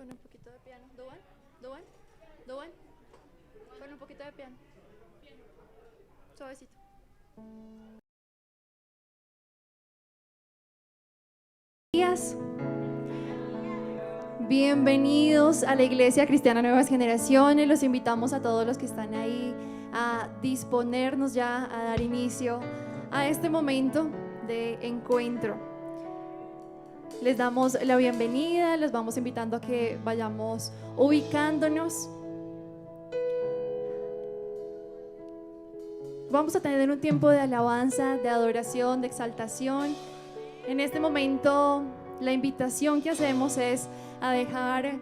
con un poquito de piano. Duan, Duan, Duan, con un poquito de piano. Suavecito. Días. Bienvenidos a la Iglesia Cristiana Nuevas Generaciones. Los invitamos a todos los que están ahí a disponernos ya a dar inicio a este momento de encuentro. Les damos la bienvenida, les vamos invitando a que vayamos ubicándonos. Vamos a tener un tiempo de alabanza, de adoración, de exaltación. En este momento, la invitación que hacemos es a dejar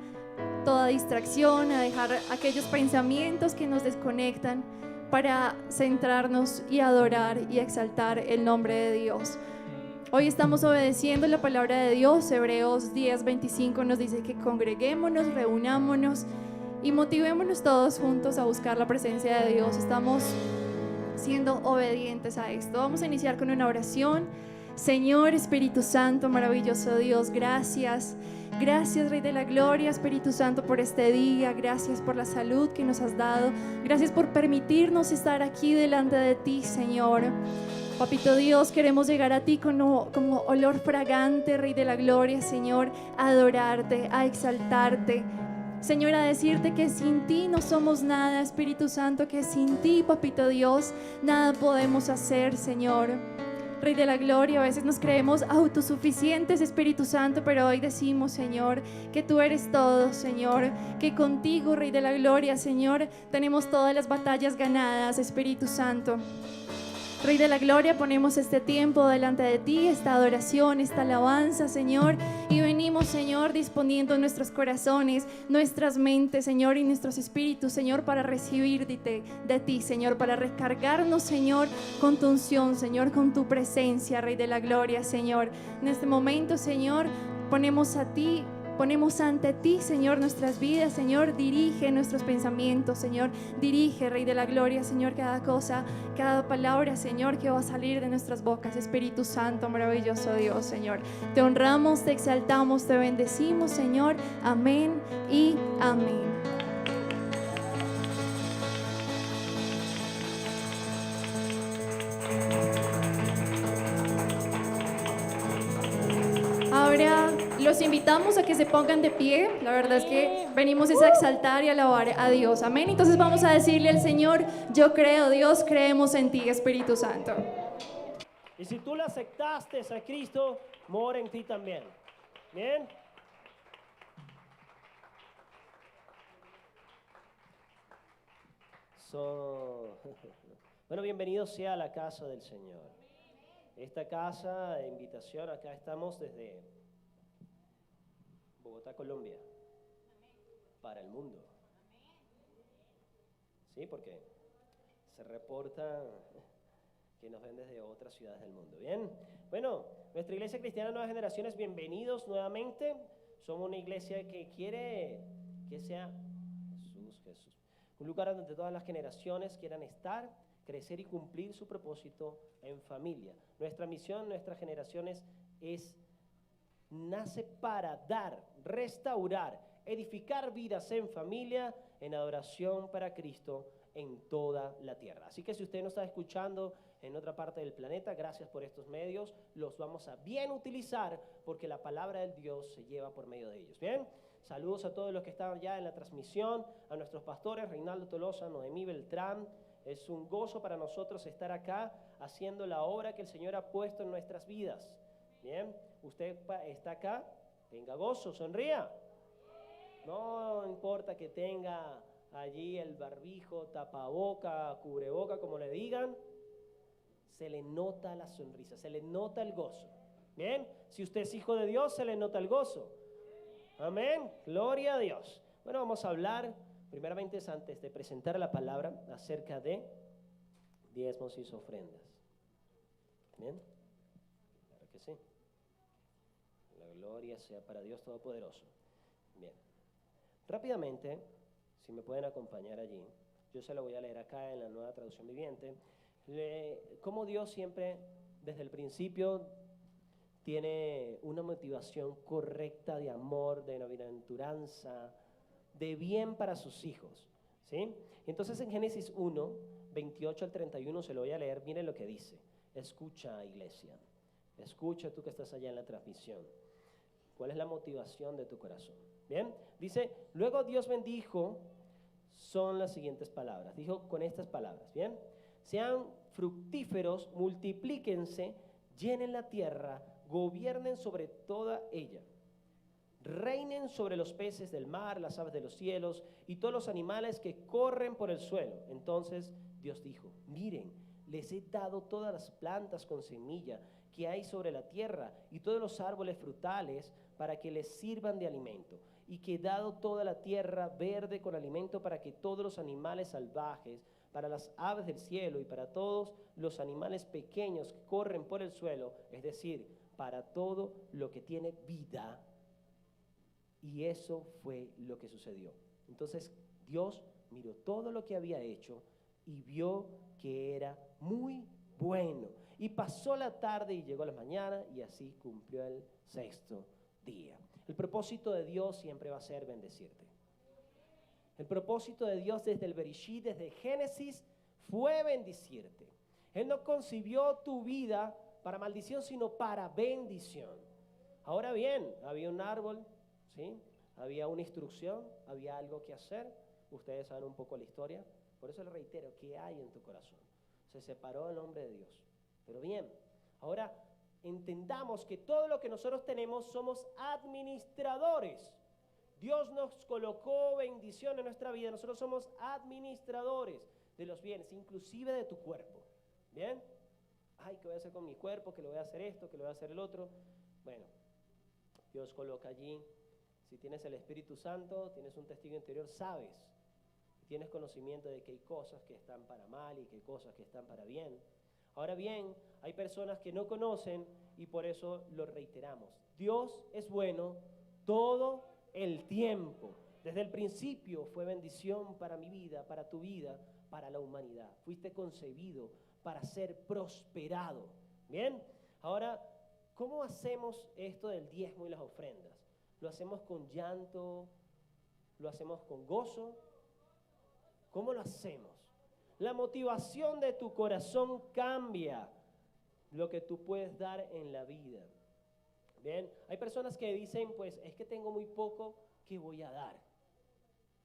toda distracción, a dejar aquellos pensamientos que nos desconectan para centrarnos y adorar y exaltar el nombre de Dios. Hoy estamos obedeciendo la palabra de Dios. Hebreos 10:25 nos dice que congreguémonos, reunámonos y motivémonos todos juntos a buscar la presencia de Dios. Estamos siendo obedientes a esto. Vamos a iniciar con una oración. Señor Espíritu Santo, maravilloso Dios, gracias. Gracias, Rey de la Gloria, Espíritu Santo, por este día. Gracias por la salud que nos has dado. Gracias por permitirnos estar aquí delante de ti, Señor. Papito Dios, queremos llegar a ti como olor fragante, Rey de la Gloria, Señor, a adorarte, a exaltarte. Señor, a decirte que sin ti no somos nada, Espíritu Santo, que sin ti, Papito Dios, nada podemos hacer, Señor. Rey de la Gloria, a veces nos creemos autosuficientes, Espíritu Santo, pero hoy decimos, Señor, que tú eres todo, Señor, que contigo, Rey de la Gloria, Señor, tenemos todas las batallas ganadas, Espíritu Santo. Rey de la Gloria, ponemos este tiempo delante de ti, esta adoración, esta alabanza, Señor, y venimos, Señor, disponiendo nuestros corazones, nuestras mentes, Señor, y nuestros espíritus, Señor, para recibir de ti, Señor, para recargarnos, Señor, con tu unción, Señor, con tu presencia, Rey de la Gloria, Señor. En este momento, Señor, ponemos ante ti, Señor, nuestras vidas, Señor, dirige nuestros pensamientos, Señor, dirige, Rey de la Gloria, Señor, cada cosa, cada palabra, Señor, que va a salir de nuestras bocas, Espíritu Santo, maravilloso Dios, Señor. Te honramos, te exaltamos, te bendecimos, Señor, amén y amén. Ahora los invitamos a que se pongan de pie. La verdad es que venimos a exaltar y alabar a Dios. Amén. Entonces vamos a decirle al Señor: yo creo, Dios, creemos en ti, Espíritu Santo. Y si tú le aceptaste a Cristo, mora en ti también. ¿Bien? Bueno, bienvenidos sea a la casa del Señor. Esta casa de invitación, acá estamos desde Bogotá, Colombia, para el mundo. Sí, porque se reporta que nos ven desde otras ciudades del mundo. Bien, bueno, nuestra Iglesia Cristiana Nuevas Generaciones, bienvenidos nuevamente. Somos una iglesia que quiere que sea Jesús, un lugar donde todas las generaciones quieran estar, crecer y cumplir su propósito en familia. Nuestra misión, nuestras generaciones nace para dar, restaurar, edificar vidas en familia, en adoración para Cristo en toda la tierra. Así que si usted nos está escuchando en otra parte del planeta, gracias por estos medios, los vamos a bien utilizar porque la palabra del Dios se lleva por medio de ellos. Bien, saludos a todos los que están ya en la transmisión, a nuestros pastores Reinaldo Tolosa, Noemí Beltrán. Es un gozo para nosotros estar acá haciendo la obra que el Señor ha puesto en nuestras vidas. Bien, usted está acá, tenga gozo, sonría. No importa que tenga allí el barbijo, tapaboca, cubreboca, como le digan, se le nota la sonrisa, se le nota el gozo. Bien, si usted es hijo de Dios, se le nota el gozo. Amén, gloria a Dios. Bueno, vamos a hablar, primeramente antes de presentar la palabra, acerca de diezmos y ofrendas. Bien, claro que sí. La gloria sea para Dios Todopoderoso. Bien, rápidamente, si me pueden acompañar allí, yo se lo voy a leer acá en la Nueva Traducción Viviente, cómo Dios siempre, desde el principio, tiene una motivación correcta de amor, de bienaventuranza, de bien para sus hijos, ¿sí? Entonces en Génesis 1, 28 al 31 se lo voy a leer, miren lo que dice. Escucha, iglesia, escucha tú que estás allá en la transmisión. ¿Cuál es la motivación de tu corazón? Bien, dice, luego Dios bendijo, son las siguientes palabras, dijo con estas palabras, bien, sean fructíferos, multiplíquense, llenen la tierra, gobiernen sobre toda ella, reinen sobre los peces del mar, las aves de los cielos y todos los animales que corren por el suelo. Entonces Dios dijo, miren, les he dado todas las plantas con semilla que hay sobre la tierra y todos los árboles frutales para que les sirvan de alimento, y que he dado toda la tierra verde con alimento para que todos los animales salvajes, para las aves del cielo y para todos los animales pequeños que corren por el suelo, es decir, para todo lo que tiene vida. Y eso fue lo que sucedió. Entonces Dios miró todo lo que había hecho y vio que era muy bueno. Y pasó la tarde y llegó la mañana y así cumplió el sexto día. El propósito de Dios siempre va a ser bendecirte. El propósito de Dios desde el Bereshit, desde Génesis, fue bendecirte. Él no concibió tu vida para maldición, sino para bendición. Ahora bien, había un árbol, ¿sí? Había una instrucción, había algo que hacer. Ustedes saben un poco la historia. Por eso les reitero, ¿qué hay en tu corazón? Se separó el nombre de Dios. Pero bien, ahora entendamos que todo lo que nosotros tenemos somos administradores. Dios nos colocó bendición en nuestra vida. Nosotros somos administradores de los bienes, inclusive de tu cuerpo. ¿Bien? Ay, ¿qué voy a hacer con mi cuerpo? ¿Que le voy a hacer esto? ¿Que le voy a hacer el otro? Bueno, Dios coloca allí. Si tienes el Espíritu Santo, tienes un testigo interior, sabes. Tienes conocimiento de que hay cosas que están para mal y que hay cosas que están para bien. Ahora bien, hay personas que no conocen y por eso lo reiteramos. Dios es bueno todo el tiempo. Desde el principio fue bendición para mi vida, para tu vida, para la humanidad. Fuiste concebido para ser prosperado. Bien, ahora, ¿cómo hacemos esto del diezmo y las ofrendas? ¿Lo hacemos con llanto? ¿Lo hacemos con gozo? ¿Cómo lo hacemos? La motivación de tu corazón cambia lo que tú puedes dar en la vida. Bien, hay personas que dicen, pues es que tengo muy poco, ¿qué voy a dar?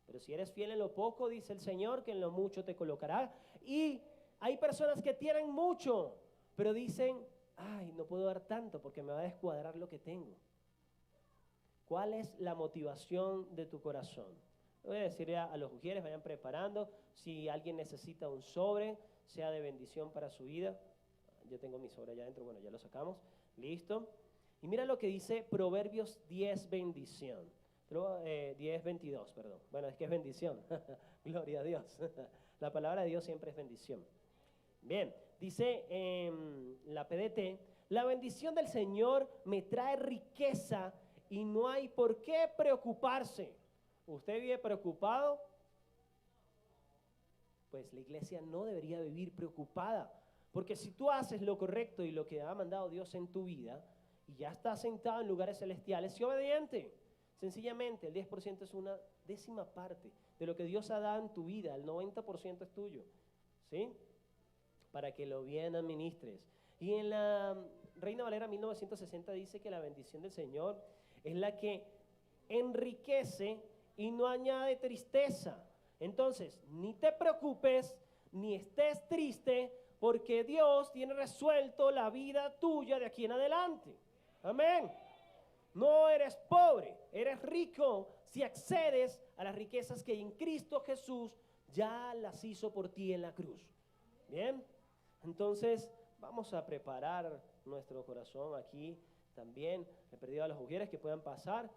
Pero si eres fiel en lo poco, dice el Señor, que en lo mucho te colocará. Y hay personas que tienen mucho, pero dicen, ay, no puedo dar tanto porque me va a descuadrar lo que tengo. ¿Cuál es la motivación de tu corazón? Voy a decirle a los ujieres, vayan preparando. Si alguien necesita un sobre, sea de bendición para su vida. Yo tengo mi sobre allá adentro, bueno, ya lo sacamos. Listo. Y mira lo que dice Proverbios 10, bendición. 10, 22, perdón. Bueno, es que es bendición. Gloria a Dios. La palabra de Dios siempre es bendición. Bien, dice en la PDT, la bendición del Señor me trae riqueza y no hay por qué preocuparse. ¿Usted vive preocupado? Pues la iglesia no debería vivir preocupada, porque si tú haces lo correcto y lo que ha mandado Dios en tu vida, y ya estás sentado en lugares celestiales, sé obediente. Sencillamente, el 10% es una décima parte de lo que Dios ha dado en tu vida, el 90% es tuyo, ¿sí? Para que lo bien administres. Y en la Reina Valera 1960 dice que la bendición del Señor es la que enriquece y no añade tristeza. Entonces, ni te preocupes, ni estés triste, porque Dios tiene resuelto la vida tuya de aquí en adelante. Amén. No eres pobre, eres rico si accedes a las riquezas que en Cristo Jesús ya las hizo por ti en la cruz. Bien, entonces vamos a preparar nuestro corazón aquí también. He pedido a los ujieres que puedan pasar.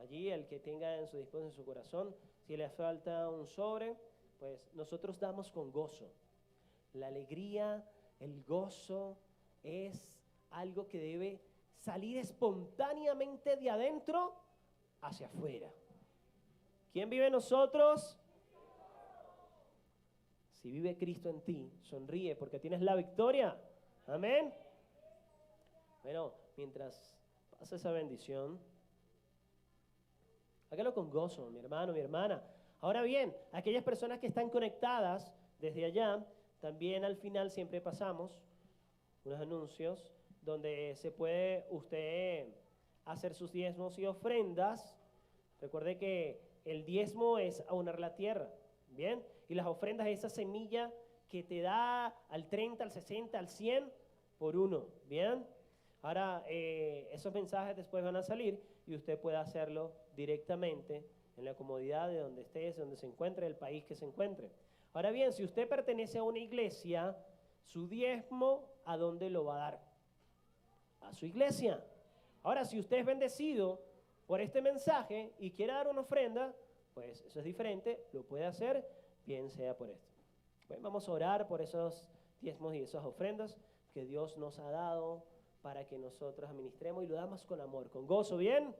Allí el que tenga en su disposición, en su corazón, si le falta un sobre, pues nosotros damos con gozo. La alegría, el gozo es algo que debe salir espontáneamente de adentro hacia afuera. ¿Quién vive en nosotros? Si vive Cristo en ti, sonríe porque tienes la victoria. Amén. Bueno, mientras pasa esa bendición, hágalo con gozo, mi hermano, mi hermana. Ahora bien, aquellas personas que están conectadas desde allá, también al final siempre pasamos unos anuncios donde se puede usted hacer sus diezmos y ofrendas. Recuerde que el diezmo es abonar la tierra, ¿bien? Y las ofrendas es esa semilla que te da al 30, al 60, al 100 por uno, ¿bien? Ahora, esos mensajes después van a salir y usted puede hacerlo directamente en la comodidad de donde esté, donde se encuentre, el país que se encuentre. Ahora bien, si usted pertenece a una iglesia, su diezmo, ¿a dónde lo va a dar? A su iglesia. Ahora, si usted es bendecido por este mensaje y quiere dar una ofrenda, pues eso es diferente, lo puede hacer, bien sea por esto. Bueno, vamos a orar por esos diezmos y esas ofrendas que Dios nos ha dado para que nosotros administremos y lo damos con amor, con gozo, ¿bien?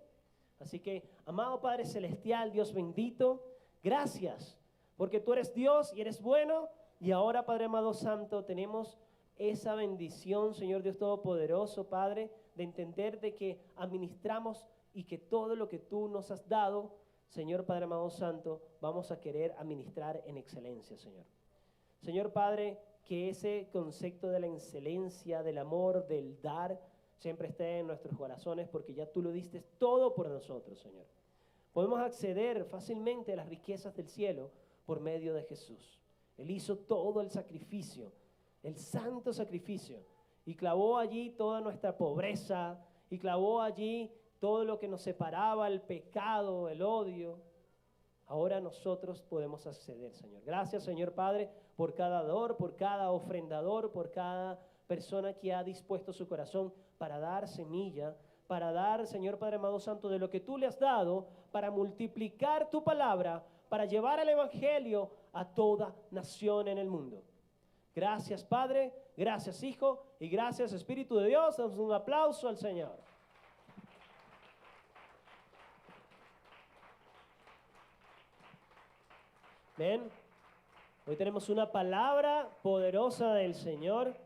Así que, amado Padre Celestial, Dios bendito, gracias, porque tú eres Dios y eres bueno, y ahora, Padre amado santo, tenemos esa bendición, Señor Dios Todopoderoso, Padre, de entender de que administramos y que todo lo que tú nos has dado, Señor Padre amado santo, vamos a querer administrar en excelencia, Señor. Señor Padre, que ese concepto de la excelencia, del amor, del dar, siempre esté en nuestros corazones, porque ya tú lo diste todo por nosotros, Señor. Podemos acceder fácilmente a las riquezas del cielo por medio de Jesús. Él hizo todo el sacrificio, el santo sacrificio, y clavó allí toda nuestra pobreza, y clavó allí todo lo que nos separaba, el pecado, el odio. Ahora nosotros podemos acceder, Señor. Gracias, Señor Padre, por cada dador, por cada ofrendador, por cada persona que ha dispuesto su corazón para dar semilla, para dar, Señor Padre amado santo, de lo que tú le has dado, para multiplicar tu palabra, para llevar el evangelio a toda nación en el mundo. Gracias, Padre, gracias, Hijo, y gracias, Espíritu de Dios. Damos un aplauso al Señor. Ven, hoy tenemos una palabra poderosa del Señor.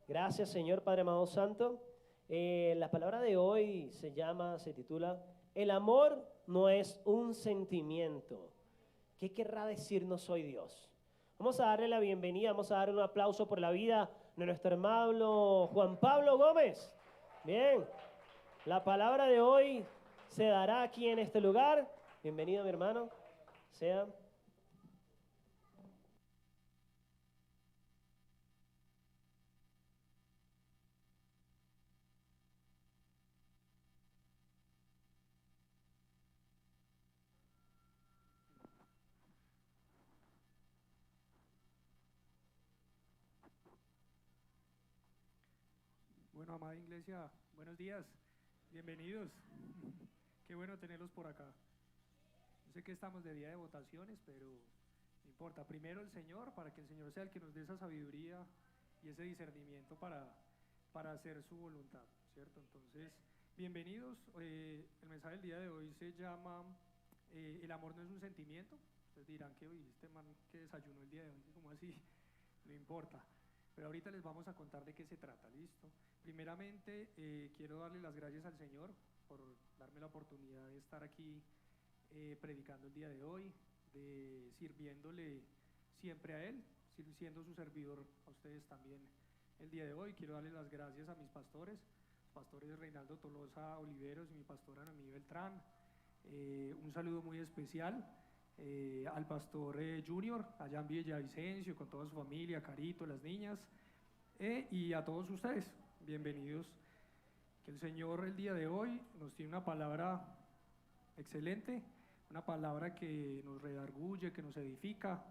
Gracias, Señor Padre amado santo. La palabra de hoy se titula, el amor no es un sentimiento. ¿Qué querrá decirnos hoy Dios? Vamos a darle la bienvenida, vamos a darle un aplauso por la vida de nuestro hermano Juan Pablo Gómez. Bien, la palabra de hoy se dará aquí en este lugar. Bienvenido, mi hermano. Sea. Bueno, amada iglesia, buenos días, bienvenidos. Qué bueno tenerlos por acá. Yo sé que estamos de día de votaciones, pero no importa. Primero el Señor, para que el Señor sea el que nos dé esa sabiduría y ese discernimiento para hacer su voluntad, ¿cierto? Entonces, bienvenidos. El mensaje del día de hoy se llama el amor no es un sentimiento. Ustedes dirán que hoy este man que desayunó el día de hoy, ¿cómo así? No importa. Pero ahorita les vamos a contar de qué se trata, ¿listo? Primeramente, quiero darle las gracias al Señor por darme la oportunidad de estar aquí predicando el día de hoy, de sirviéndole siempre a Él, siendo su servidor a ustedes también el día de hoy. Quiero darle las gracias a mis pastores Reinaldo Tolosa Oliveros y mi pastora Noemí Beltrán. Un saludo muy especial al pastor Junior, allá en Villavicencio, con toda su familia, Carito, las niñas, y a todos ustedes, bienvenidos. Que el Señor el día de hoy nos tiene una palabra excelente, una palabra que nos redarguye, que nos edifica,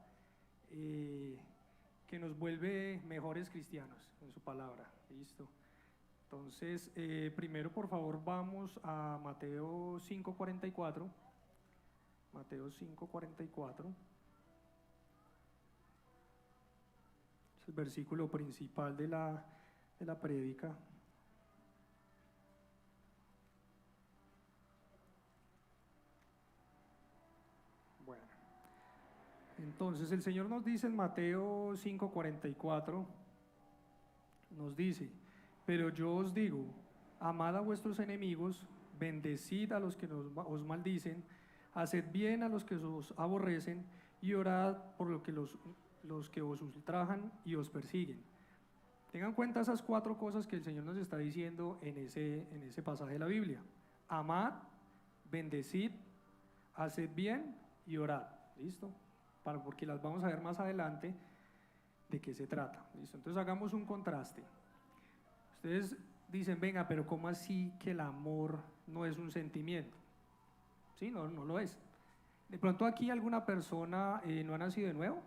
que nos vuelve mejores cristianos en su palabra. ¿Listo? Entonces, primero por favor vamos a Mateo 5:44. Mateo 5:44. Es el versículo principal de la prédica. Bueno, entonces el Señor nos dice en Mateo 5:44, nos dice, pero yo os digo amad a vuestros enemigos, bendecid a los que os maldicen, haced bien a los que os aborrecen y orad por lo que los que os ultrajan y os persiguen. Tengan en cuenta esas 4 cosas que el Señor nos está diciendo en ese pasaje de la Biblia. Amad, bendecid, haced bien y orad. ¿Listo? Porque las vamos a ver más adelante de qué se trata. ¿Listo? Entonces hagamos un contraste. Ustedes dicen, venga, pero ¿cómo así que el amor no es un sentimiento? Sí, no lo es. De pronto aquí alguna persona no ha nacido de nuevo,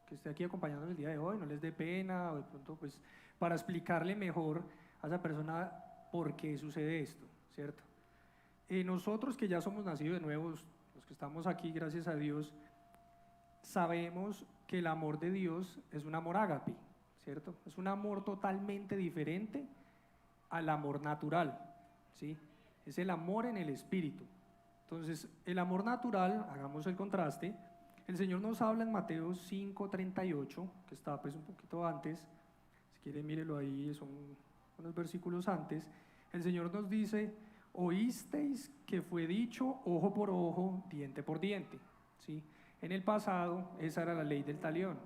que esté aquí acompañándonos el día de hoy, no les dé pena, o de pronto pues para explicarle mejor a esa persona por qué sucede esto, ¿cierto? Nosotros que ya somos nacidos de nuevo, los que estamos aquí, gracias a Dios, sabemos que el amor de Dios es un amor ágape, ¿cierto? Es un amor totalmente diferente al amor natural, ¿sí? Es el amor en el espíritu. Entonces, el amor natural, hagamos el contraste, el Señor nos habla en Mateo 5:38, que está pues un poquito antes, si quiere mírelo ahí, son unos versículos antes. El Señor nos dice, oísteis que fue dicho ojo por ojo, diente por diente, ¿sí? En el pasado esa era la ley del talión,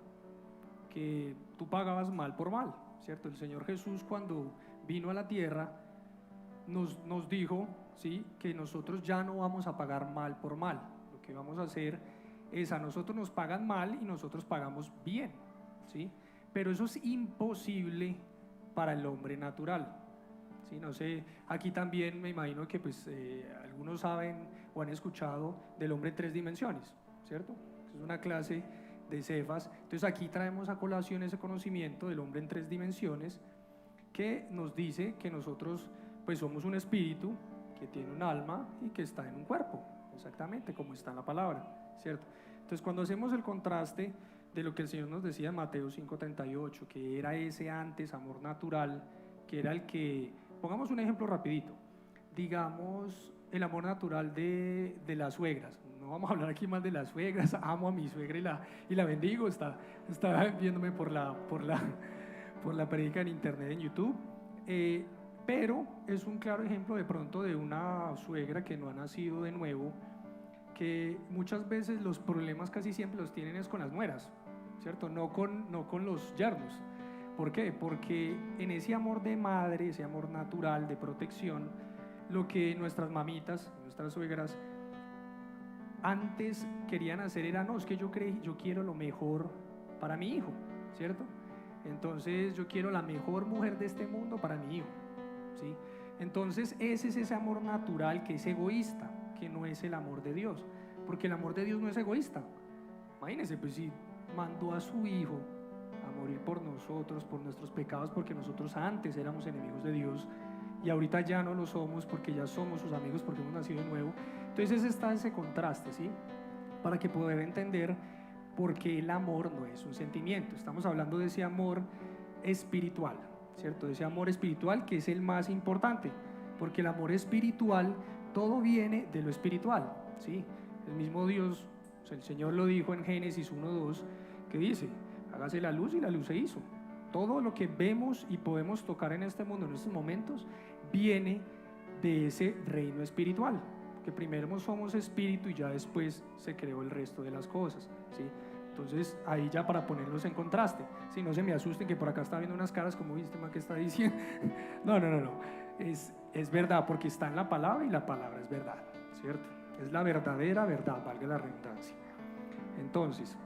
que tú pagabas mal por mal, ¿cierto? El Señor Jesús cuando vino a la tierra nos dijo, ¿sí?, que nosotros ya no vamos a pagar mal por mal. Lo que vamos a hacer es, a nosotros nos pagan mal y nosotros pagamos bien, ¿sí? Pero eso es imposible para el hombre natural, ¿sí? No sé, aquí también me imagino que pues algunos saben o han escuchado del hombre en 3 dimensiones, ¿cierto? Es una clase de Cefas. Entonces aquí traemos a colación ese conocimiento del hombre en 3 dimensiones que nos dice que nosotros pues somos un espíritu que tiene un alma y que está en un cuerpo, exactamente como está en la palabra, ¿cierto? Entonces cuando hacemos el contraste de lo que el Señor nos decía en Mateo 5:38, que era ese antes amor natural, que era el que, pongamos un ejemplo rapidito, digamos el amor natural de las suegras. No vamos a hablar aquí más de las suegras, amo a mi suegra y la bendigo, está viéndome por la predica en internet, en YouTube, pero es un claro ejemplo de pronto de una suegra que no ha nacido de nuevo, que muchas veces los problemas casi siempre los tienen es con las nueras, ¿cierto? No con los yernos. ¿Por qué? Porque en ese amor de madre, ese amor natural de protección, lo que nuestras mamitas, nuestras suegras, antes querían hacer era, no, es que yo quiero lo mejor para mi hijo, ¿cierto? Entonces yo quiero la mejor mujer de este mundo para mi hijo, ¿sí? Entonces ese es ese amor natural que es egoísta, que no es el amor de Dios, porque el amor de Dios no es egoísta. Imagínense, pues si mandó a su hijo a morir por nosotros, por nuestros pecados, porque nosotros antes éramos enemigos de Dios y ahorita ya no lo somos porque ya somos sus amigos, porque hemos nacido de nuevo. Entonces está ese contraste, ¿sí? Para que poder entender por qué el amor no es un sentimiento. Estamos hablando de ese amor espiritual, ¿cierto? De ese amor espiritual que es el más importante, porque el amor espiritual, todo viene de lo espiritual, ¿sí? El mismo Dios, o sea, el Señor lo dijo en Génesis 1:2, que dice, hágase la luz y la luz se hizo. Todo lo que vemos y podemos tocar en este mundo, en estos momentos, viene de ese reino espiritual, que primero somos espíritu y ya después se creó el resto de las cosas, ¿sí? Entonces ahí ya para ponerlos en contraste, si no se me asusten que por acá está viendo unas caras como, ¿viste, man, qué está diciendo? No, es verdad, porque está en la palabra y la palabra es verdad, ¿cierto? Es la verdadera verdad, valga la redundancia. Entonces,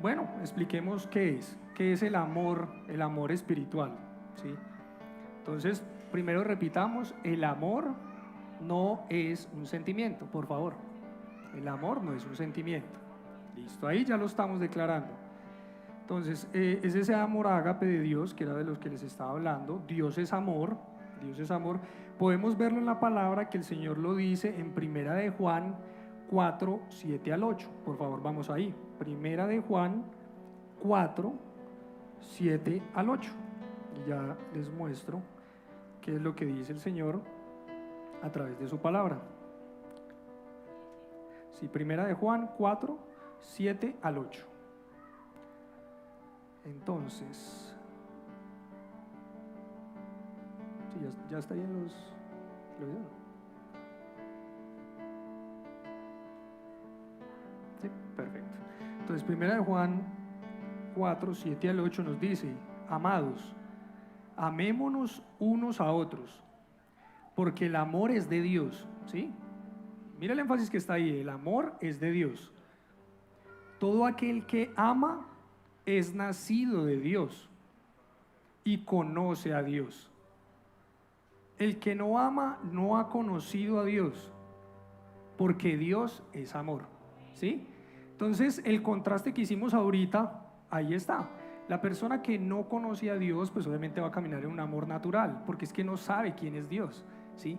bueno, expliquemos qué es el amor espiritual, ¿sí? Entonces, primero repitamos, el amor no es un sentimiento, por favor. El amor no es un sentimiento. Listo, ahí ya lo estamos declarando. Entonces, es ese amor ágape de Dios, que era de los que les estaba hablando. Dios es amor, Dios es amor. Podemos verlo en la palabra que el Señor lo dice en Primera de Juan 4, 7 al 8. Por favor, vamos ahí. Primera de Juan 4, 7 al 8. Y ya les muestro qué es lo que dice el Señor a través de su palabra. Sí, Primera de Juan 4, 7 al 8. Entonces, ¿Ya está bien los videos? Sí, perfecto. Entonces, 1 Juan 4, 7 al 8 nos dice: amados, amémonos unos a otros, porque el amor es de Dios. ¿Sí? Mira el énfasis que está ahí: el amor es de Dios. Todo aquel que ama es nacido de Dios y conoce a Dios. El que no ama no ha conocido a Dios, porque Dios es amor. ¿Sí? Entonces, el contraste que hicimos ahorita, ahí está. La persona que no conoce a Dios, pues obviamente va a caminar en un amor natural, porque es que no sabe quién es Dios. ¿Sí?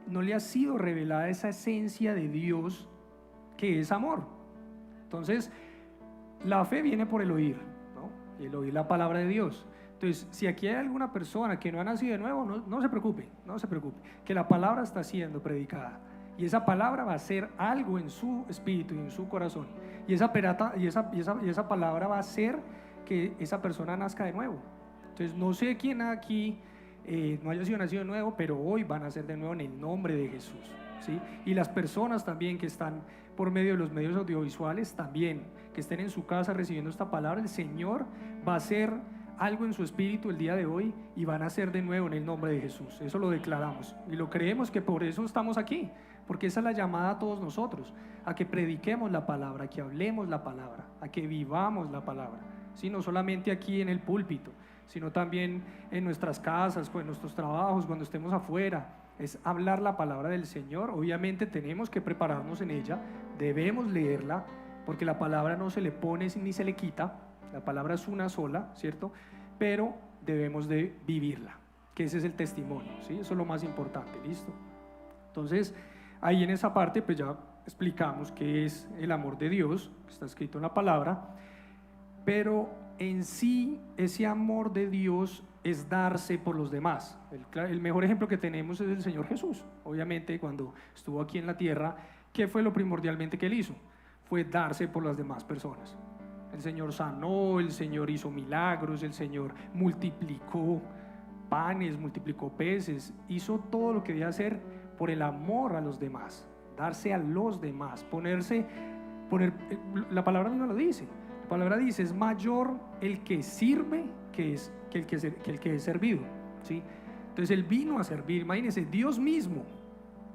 No le ha sido revelada esa esencia de Dios que es amor. Entonces, la fe viene por el oír, ¿no? Y el oír la palabra de Dios. Entonces, si aquí hay alguna persona que no ha nacido de nuevo, no se preocupe, que la palabra está siendo predicada. Y esa palabra va a hacer algo en su espíritu y en su corazón. Y esa palabra va a hacer que esa persona nazca de nuevo. Entonces, no sé quién aquí no haya sido nacido de nuevo, pero hoy van a ser de nuevo en el nombre de Jesús. ¿Sí? Y las personas también que están por medio de los medios audiovisuales, también, que estén en su casa recibiendo esta palabra, el Señor va a hacer algo en su espíritu el día de hoy y van a ser de nuevo en el nombre de Jesús. Eso lo declaramos y lo creemos, que por eso estamos aquí, porque esa es la llamada a todos nosotros, a que prediquemos la palabra, a que hablemos la palabra, a que vivamos la palabra. ¿Sí? No solamente aquí en el púlpito, sino también en nuestras casas, en nuestros trabajos, cuando estemos afuera. Es hablar la palabra del Señor. Obviamente tenemos que prepararnos en ella, debemos leerla, porque la palabra no se le pone ni se le quita, la palabra es una sola, ¿cierto? Pero debemos de vivirla, que ese es el testimonio, ¿sí? Eso es lo más importante, ¿listo? Entonces, ahí en esa parte pues ya explicamos qué es el amor de Dios, que está escrito en la palabra, pero en sí ese amor de Dios es darse por los demás. El mejor ejemplo que tenemos es el Señor Jesús. Obviamente, cuando estuvo aquí en la tierra, ¿qué fue lo primordialmente que él hizo? Fue darse por las demás personas. El Señor sanó, el Señor hizo milagros, el Señor multiplicó panes, multiplicó peces, hizo todo lo que debía hacer por el amor a los demás, darse a los demás, la palabra misma lo dice. La palabra dice: es mayor el que sirve que el que es servido. ¿Sí? Entonces él vino a servir. Imagínense, Dios mismo,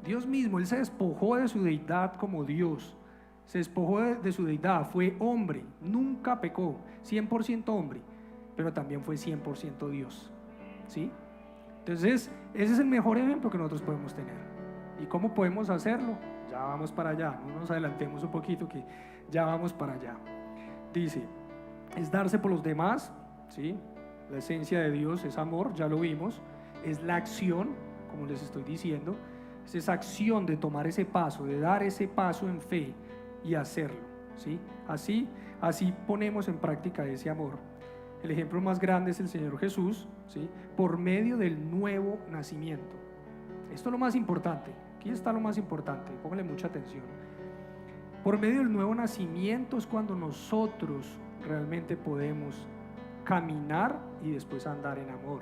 él se despojó de su deidad como Dios, se despojó de su deidad, fue hombre, nunca pecó, 100% hombre, pero también fue 100% Dios. ¿Sí? Entonces ese es el mejor ejemplo que nosotros podemos tener. ¿Y cómo podemos hacerlo? Ya vamos para allá, no nos adelantemos un poquito, que ya vamos para allá. Dice, es darse por los demás, ¿sí? La esencia de Dios es amor, ya lo vimos. Es la acción, como les estoy diciendo, es esa acción de tomar ese paso, de dar ese paso en fe y hacerlo, ¿sí? Así ponemos en práctica ese amor. El ejemplo más grande es el Señor Jesús, ¿sí? Por medio del nuevo nacimiento. Esto es lo más importante, aquí está lo más importante, póngale mucha atención. Por medio del nuevo nacimiento es cuando nosotros realmente podemos caminar y después andar en amor.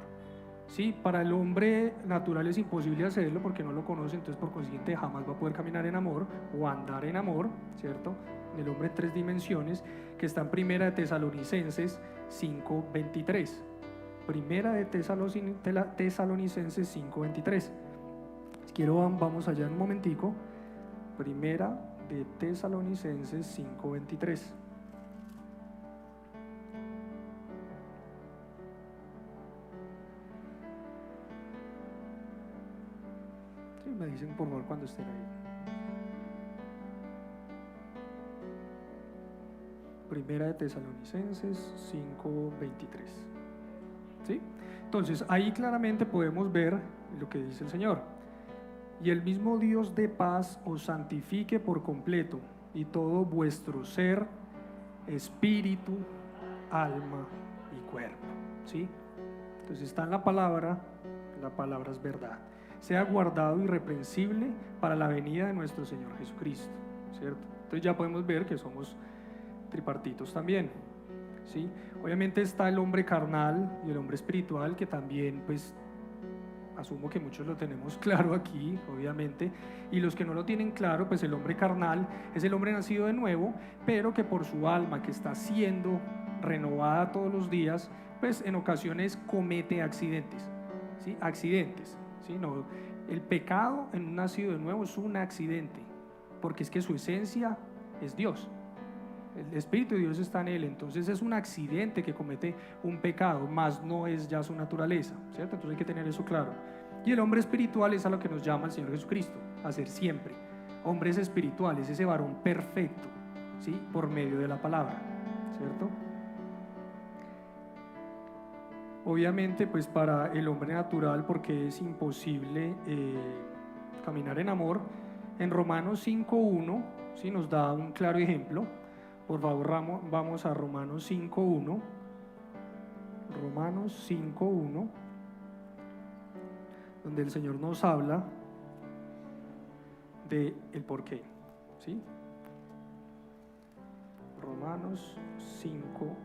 Sí, para el hombre natural es imposible hacerlo porque no lo conoce, entonces por consiguiente jamás va a poder caminar en amor o andar en amor, ¿cierto? El hombre en 3 dimensiones, que está en Primera de Tesalonicenses 5:23. Primera de Tesalonicenses 5:23. Si quiero, vamos allá un momentico. Primera de Tesalonicenses 5:23. Sí, me dicen por favor cuando estén ahí. Primera de Tesalonicenses 5:23. ¿Sí? Entonces ahí claramente podemos ver lo que dice el Señor: y el mismo Dios de paz os santifique por completo, y todo vuestro ser, espíritu, alma y cuerpo. ¿Sí? Entonces está en la palabra es verdad. Sea guardado irreprensible para la venida de nuestro Señor Jesucristo, ¿cierto? Entonces ya podemos ver que somos tripartitos también, ¿sí? Obviamente está el hombre carnal y el hombre espiritual, que también pues asumo que muchos lo tenemos claro aquí, obviamente, y los que no lo tienen claro, pues el hombre carnal es el hombre nacido de nuevo, pero que por su alma que está siendo renovada todos los días, pues en ocasiones comete accidentes, ¿sí? Accidentes, ¿sí? No, el pecado en un nacido de nuevo es un accidente, porque es que su esencia es Dios. El Espíritu de Dios está en él, entonces es un accidente que comete un pecado, más no es ya su naturaleza, ¿cierto? Entonces hay que tener eso claro. Y el hombre espiritual es a lo que nos llama el Señor Jesucristo, a ser siempre hombres espirituales, ese varón perfecto, ¿sí? Por medio de la palabra, ¿cierto? Obviamente, pues para el hombre natural, porque es imposible caminar en amor, en Romanos 5:1, ¿sí? Nos da un claro ejemplo. Por favor, vamos a Romanos 5:1. Romanos 5:1, donde el Señor nos habla de el porqué, ¿sí? Romanos 5:1.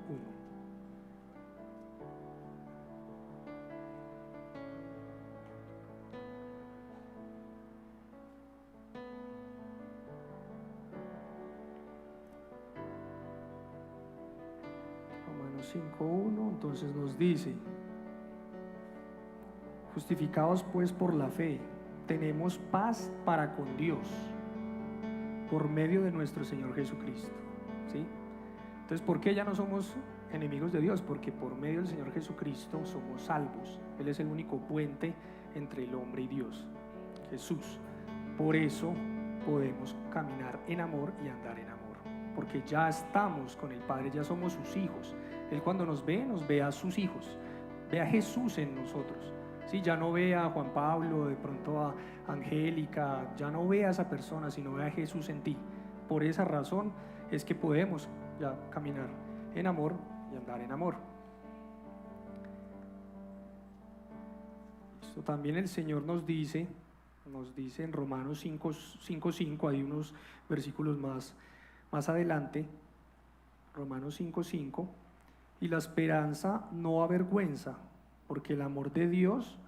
Romanos 5:1, entonces nos dice: justificados pues por la fe, tenemos paz para con Dios por medio de nuestro Señor Jesucristo, ¿sí? Entonces, ¿por qué ya no somos enemigos de Dios? Porque por medio del Señor Jesucristo somos salvos. Él es el único puente entre el hombre y Dios, Jesús. Por eso podemos caminar en amor y andar en amor, porque ya estamos con el Padre, ya somos sus hijos. Él cuando nos ve a sus hijos, ve a Jesús en nosotros, ¿sí? Ya no ve a Juan Pablo, de pronto a Angélica, ya no ve a esa persona, sino ve a Jesús en ti. Por esa razón es que podemos ya caminar en amor y andar en amor. Esto también el Señor nos dice en Romanos 5:5, hay unos versículos más adelante, Romanos 5:5, y la esperanza no avergüenza, porque el amor de Dios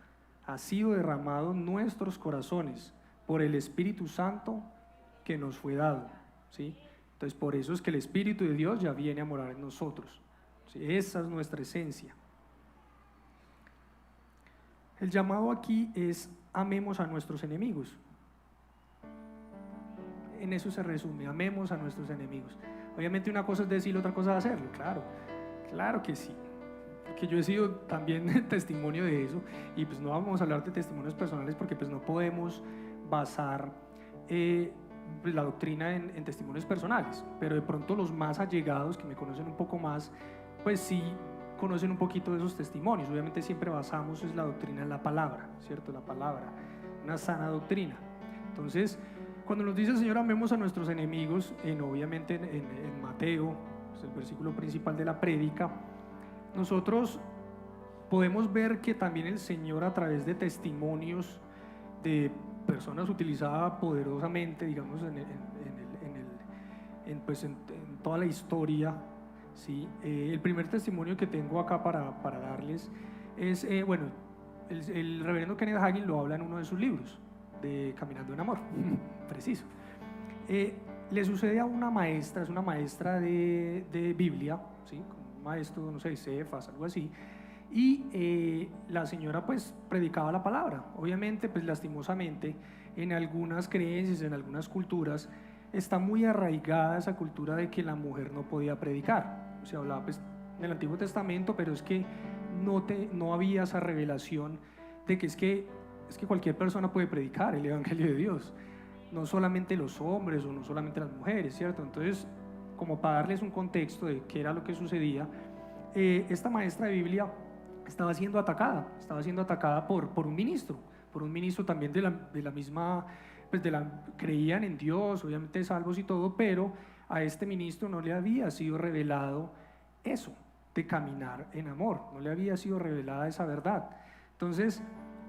ha sido derramado en nuestros corazones por el Espíritu Santo que nos fue dado, ¿sí? Entonces por eso es que el Espíritu de Dios ya viene a morar en nosotros, ¿sí? Esa es nuestra esencia. El llamado aquí es: amemos a nuestros enemigos. En eso se resume: amemos a nuestros enemigos. Obviamente una cosa es decirlo, otra cosa es hacerlo, claro que sí, porque yo he sido también testimonio de eso, y pues no vamos a hablar de testimonios personales porque pues no podemos basar pues la doctrina en testimonios personales, pero de pronto los más allegados que me conocen un poco más, pues sí conocen un poquito de esos testimonios. Obviamente siempre basamos la doctrina en la palabra, ¿cierto? La palabra, una sana doctrina. Entonces, cuando nos dice el Señor amemos a nuestros enemigos, obviamente en Mateo, es el versículo principal de la prédica, nosotros podemos ver que también el Señor, a través de testimonios de personas utilizadas poderosamente, digamos, en toda la historia, ¿sí? El primer testimonio que tengo acá para darles es, bueno, el reverendo Kenneth Hagin lo habla en uno de sus libros, de Caminando en Amor, preciso. Le sucede a una maestra, es una maestra de Biblia, ¿sí? Un maestro, no sé, Cefas, algo así, y la señora pues predicaba la palabra. Obviamente, pues lastimosamente, en algunas creencias, en algunas culturas, está muy arraigada esa cultura de que la mujer no podía predicar. Se hablaba pues en el Antiguo Testamento, pero es que no había esa revelación de que es que cualquier persona puede predicar el Evangelio de Dios, no solamente los hombres o no solamente las mujeres, ¿cierto? Entonces, como para darles un contexto de qué era lo que sucedía, esta maestra de Biblia estaba siendo atacada por un ministro también de la misma, pues creían en Dios, obviamente salvos y todo, pero a este ministro no le había sido revelado eso de caminar en amor, no le había sido revelada esa verdad. Entonces,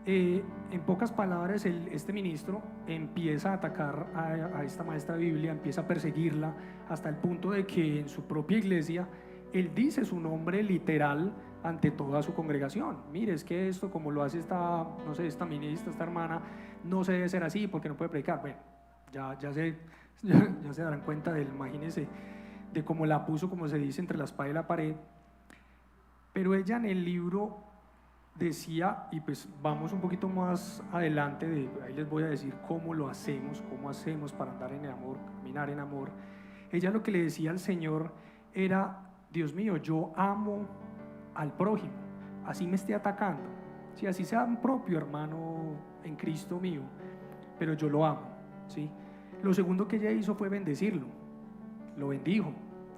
en pocas palabras, este ministro empieza a atacar a esta maestra de Biblia, empieza a perseguirla hasta el punto de que en su propia iglesia él dice su nombre literal ante toda su congregación. Mire, es que esto, como lo hace esta, no sé, esta ministra, esta hermana, no se debe ser así porque no puede predicar. Bueno, ya se darán cuenta imagínense, de cómo la puso, como se dice, entre la espada y la pared. Pero ella en el libro decía, y pues vamos un poquito más adelante, ahí les voy a decir cómo lo hacemos, cómo hacemos para andar en el amor, caminar en amor. Ella lo que le decía al Señor era: Dios mío, yo amo al prójimo, así me esté atacando, ¿sí? Así sea un propio hermano en Cristo mío, pero yo lo amo, ¿sí? Lo segundo que ella hizo fue bendecirlo, lo bendijo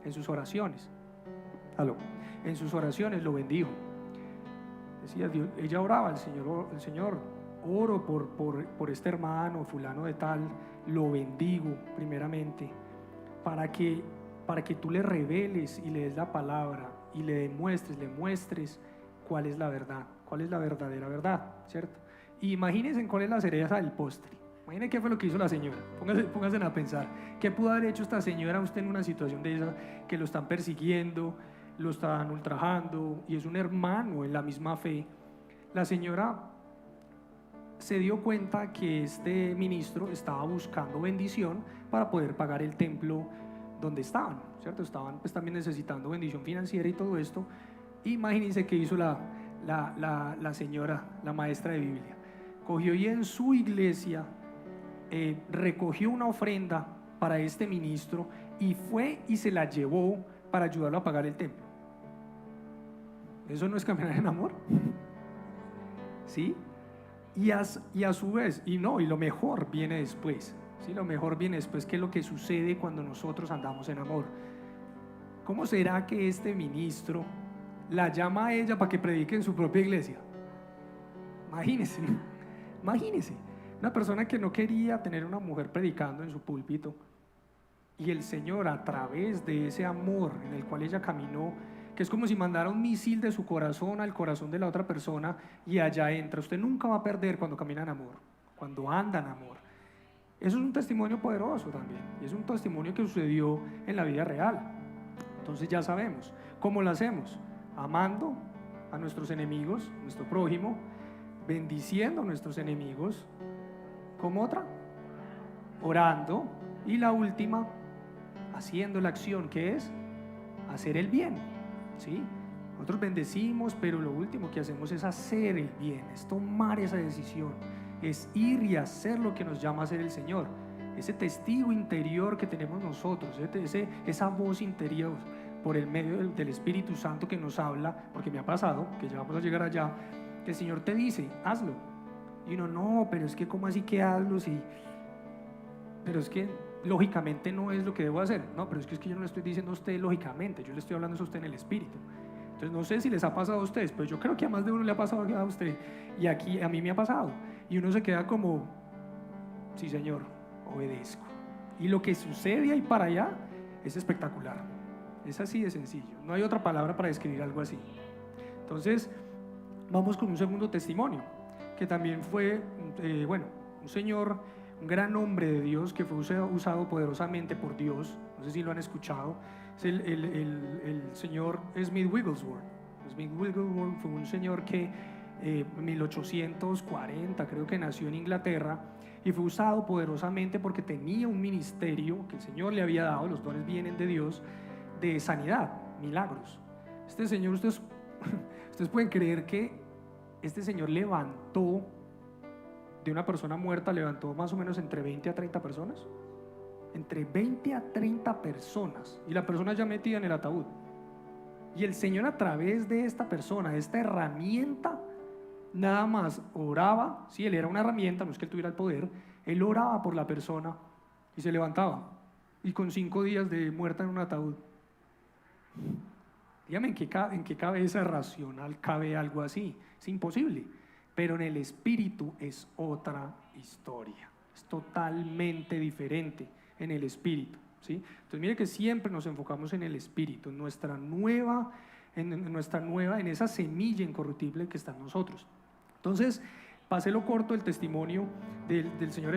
en sus oraciones. En sus oraciones lo bendijo. Decía Dios, ella oraba al Señor, el Señor, oro por este hermano fulano de tal, lo bendigo primeramente, para que tú le reveles y le des la palabra y le muestres cuál es la verdad, cuál es la verdadera verdad, ¿cierto? Y imagínense cuál es la cereza del postre. Imagínense qué fue lo que hizo la señora. Pónganse a pensar, ¿qué pudo haber hecho esta señora usted en una situación de esa, que lo están persiguiendo, lo están ultrajando y es un hermano en la misma fe? La señora se dio cuenta que este ministro estaba buscando bendición para poder pagar el templo donde estaban, ¿cierto? Estaban pues también necesitando bendición financiera y todo esto. Imagínense qué hizo la señora, la maestra de Biblia. Cogió y en su iglesia recogió una ofrenda para este ministro y fue y se la llevó para ayudarlo a pagar el templo. ¿Eso no es caminar en amor? ¿Sí? Y a su vez, y lo mejor viene después, ¿sí? Lo mejor viene después, que es lo que sucede cuando nosotros andamos en amor. ¿Cómo será que este ministro la llama a ella para que predique en su propia iglesia? Imagínense, una persona que no quería tener una mujer predicando en su púlpito, y el Señor, a través de ese amor en el cual ella caminó, que es como si mandara un misil de su corazón al corazón de la otra persona, y allá entra. Usted nunca va a perder cuando camina en amor, cuando anda en amor. Eso es un testimonio poderoso también, y es un testimonio que sucedió en la vida real. Entonces ya sabemos cómo lo hacemos: amando a nuestros enemigos, nuestro prójimo, bendiciendo a nuestros enemigos. ¿Cómo otra? Orando. Y la última, haciendo la acción, que es hacer el bien, ¿sí? Nosotros bendecimos, pero lo último que hacemos es hacer el bien, es tomar esa decisión, es ir y hacer lo que nos llama a hacer el Señor. Ese testigo interior que tenemos nosotros, esa voz interior por el medio del Espíritu Santo que nos habla, porque me ha pasado, que ya vamos a llegar allá, que el Señor te dice, hazlo. Y uno, no, pero es que ¿cómo así que hazlo? Sí, pero es que lógicamente no es lo que debo hacer. No, pero es que yo no le estoy diciendo a usted lógicamente, yo le estoy hablando a usted en el Espíritu. Entonces no sé si les ha pasado a ustedes, pero yo creo que a más de uno le ha pasado a usted, y aquí a mí me ha pasado, y uno se queda como, sí Señor, obedezco. Y lo que sucede ahí para allá es espectacular, es así de sencillo, no hay otra palabra para describir algo así. Entonces vamos con un segundo testimonio, que también fue, un señor, un gran hombre de Dios, que fue usado poderosamente por Dios. No sé si lo han escuchado. Es el señor Smith Wigglesworth. Smith Wigglesworth fue un señor que en 1840 creo que nació en Inglaterra, y fue usado poderosamente porque tenía un ministerio que el Señor le había dado. Los dones vienen de Dios, de sanidad, milagros. Este señor, ustedes pueden creer que este señor levantó de una persona muerta, levantó más o menos entre 20 a 30 personas. Entre 20 a 30 personas, y la persona ya metida en el ataúd. Y el Señor, a través de esta persona, de esta herramienta, nada más oraba. Sí, él era una herramienta, no es que él tuviera el poder. Él oraba por la persona y se levantaba, y con 5 días de muerta en un ataúd. Dígame, ¿en qué cabeza racional cabe algo así? Es imposible. Pero en el Espíritu es otra historia, es totalmente diferente en el Espíritu, ¿sí? Entonces mire que siempre nos enfocamos en el Espíritu, en esa semilla incorruptible que está en nosotros. Entonces, pasé lo corto el testimonio del señor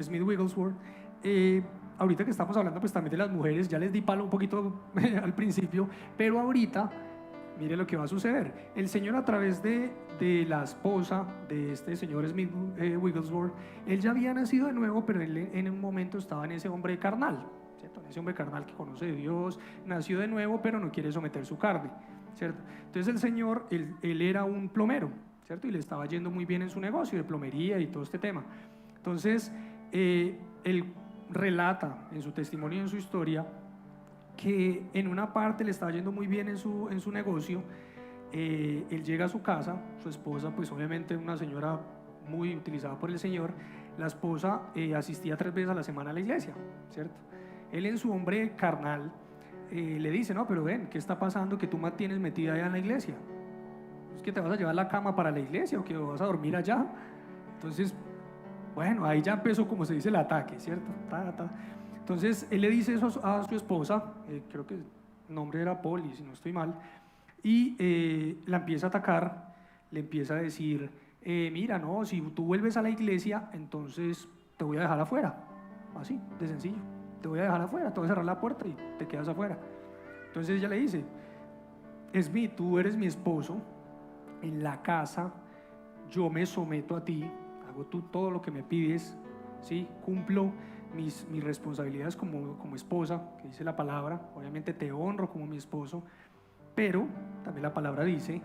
Smith Wigglesworth. ahorita que estamos hablando pues también de las mujeres, ya les di palo un poquito al principio, pero ahorita, mire lo que va a suceder. El Señor, a través de la esposa de este señor Smith Wigglesworth, él ya había nacido de nuevo, pero él en un momento estaba en ese hombre carnal, ¿cierto? En ese hombre carnal que conoce de Dios, nació de nuevo, pero no quiere someter su carne, ¿cierto? Entonces el Señor, él era un plomero, ¿cierto? Y le estaba yendo muy bien en su negocio de plomería y todo este tema. Entonces, él relata en su testimonio y en su historia que en una parte le estaba yendo muy bien en su negocio. Él llega a su casa, su esposa, pues obviamente una señora muy utilizada por el Señor. La esposa asistía 3 veces a la semana a la iglesia, ¿cierto? Él, en su hombre carnal, le dice: no, pero ven, ¿qué está pasando que tú mantienes metida allá en la iglesia? ¿Es que te vas a llevar la cama para la iglesia o que vas a dormir allá? Entonces, bueno, ahí ya empezó, como se dice, el ataque, ¿cierto? Entonces él le dice eso a su esposa, creo que el nombre era Polly, si no estoy mal, y la empieza a atacar, le empieza a decir: mira, no, si tú vuelves a la iglesia, entonces te voy a dejar afuera, así, de sencillo, te voy a dejar afuera, te voy a cerrar la puerta y te quedas afuera. Entonces ella le dice: Smith, tú eres mi esposo, en la casa yo me someto a ti, hago tú todo lo que me pides, ¿sí? Cumplo mis responsabilidades como esposa, que dice la palabra. Obviamente te honro como mi esposo, pero también la palabra dice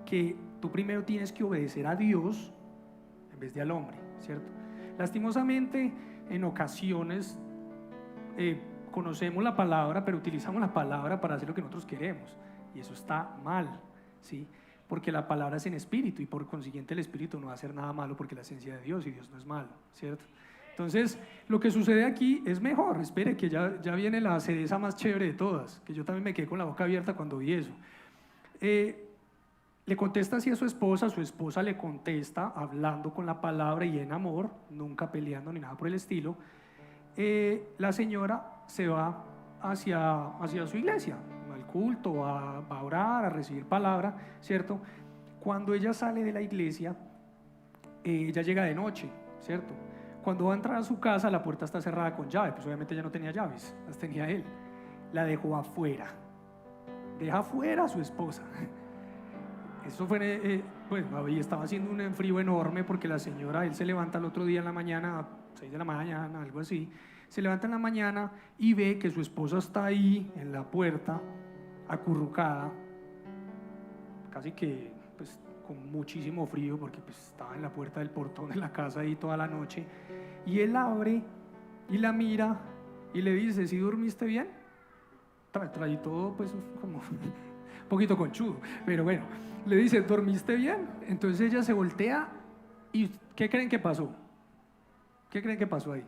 que tú primero tienes que obedecer a Dios en vez de al hombre, ¿cierto? Lastimosamente, en ocasiones conocemos la palabra, pero utilizamos la palabra para hacer lo que nosotros queremos, y eso está mal, ¿sí? Porque la palabra es en espíritu, y por consiguiente el espíritu no va a hacer nada malo, porque la esencia de Dios, y Dios no es malo, ¿cierto? Entonces, lo que sucede aquí es mejor. Espere, que ya viene la cereza más chévere de todas, que yo también me quedé con la boca abierta cuando vi eso. Le contesta así a su esposa le contesta hablando con la palabra y en amor, nunca peleando ni nada por el estilo. La señora se va hacia su iglesia, al culto, a orar, a recibir palabra, ¿cierto? Cuando ella sale de la iglesia, ella llega de noche, ¿cierto? Cuando va a entrar a su casa, la puerta está cerrada con llave, pues obviamente ella no tenía llaves, las tenía él. La dejó afuera, deja afuera a su esposa. Eso fue, bueno, ahí estaba haciendo un frío enorme, porque la señora, él se levanta el otro día en la mañana, a 6 de la mañana, algo así, se levanta en la mañana y ve que su esposa está ahí en la puerta, acurrucada, casi que pues con muchísimo frío, porque pues estaba en la puerta del portón de la casa ahí toda la noche, y él abre y la mira y le dice: ¿sí dormiste bien? Trae todo pues como un poquito conchudo, pero bueno, le dice: ¿dormiste bien? Entonces ella se voltea y ¿qué creen que pasó? ¿Qué creen que pasó ahí?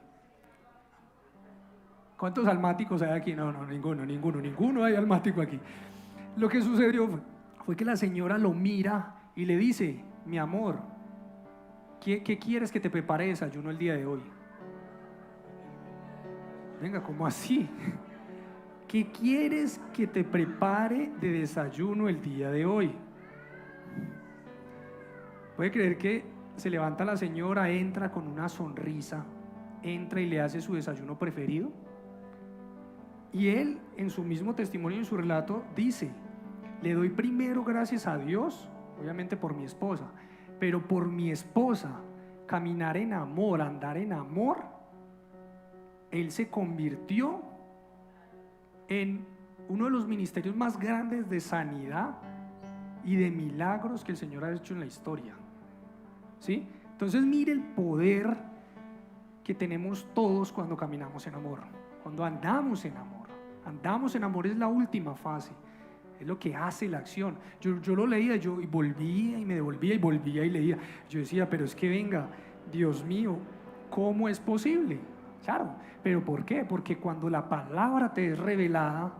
¿Cuántos almáticos hay aquí? No, ninguno hay almático aquí. Lo que sucedió fue que la señora lo mira y le dice: mi amor, ¿qué quieres que te prepare desayuno el día de hoy? Venga, ¿cómo así? ¿Qué quieres que te prepare de desayuno el día de hoy? ¿Puede creer que se levanta la señora, entra con una sonrisa, entra y le hace su desayuno preferido? Y él, en su mismo testimonio, en su relato, dice: le doy primero gracias a Dios, obviamente por mi esposa, pero por mi esposa, caminar en amor, andar en amor, él se convirtió en uno de los ministerios más grandes de sanidad y de milagros que el Señor ha hecho en la historia, ¿sí? Entonces mire el poder que tenemos todos cuando caminamos en amor, cuando andamos en amor. Andamos en amor es la última fase, es lo que hace la acción. Yo lo leía, y volvía y me devolvía y volvía y leía. Yo decía: pero es que venga, Dios mío, ¿cómo es posible? Claro, pero ¿por qué? Porque cuando la palabra te es revelada,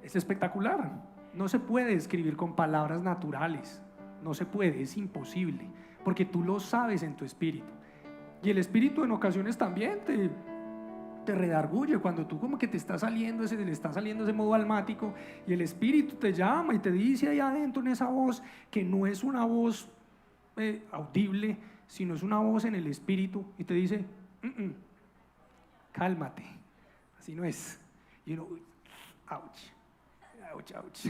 es espectacular. No se puede escribir con palabras naturales, no se puede, es imposible, porque tú lo sabes en tu espíritu. Y el espíritu en ocasiones también te redarguye cuando tú como que le está saliendo ese modo almático, y el espíritu te llama y te dice ahí adentro en esa voz, que no es una voz audible, sino es una voz en el espíritu, y te dice: cálmate, así no es. Y uno, ouch, ouch, ouch.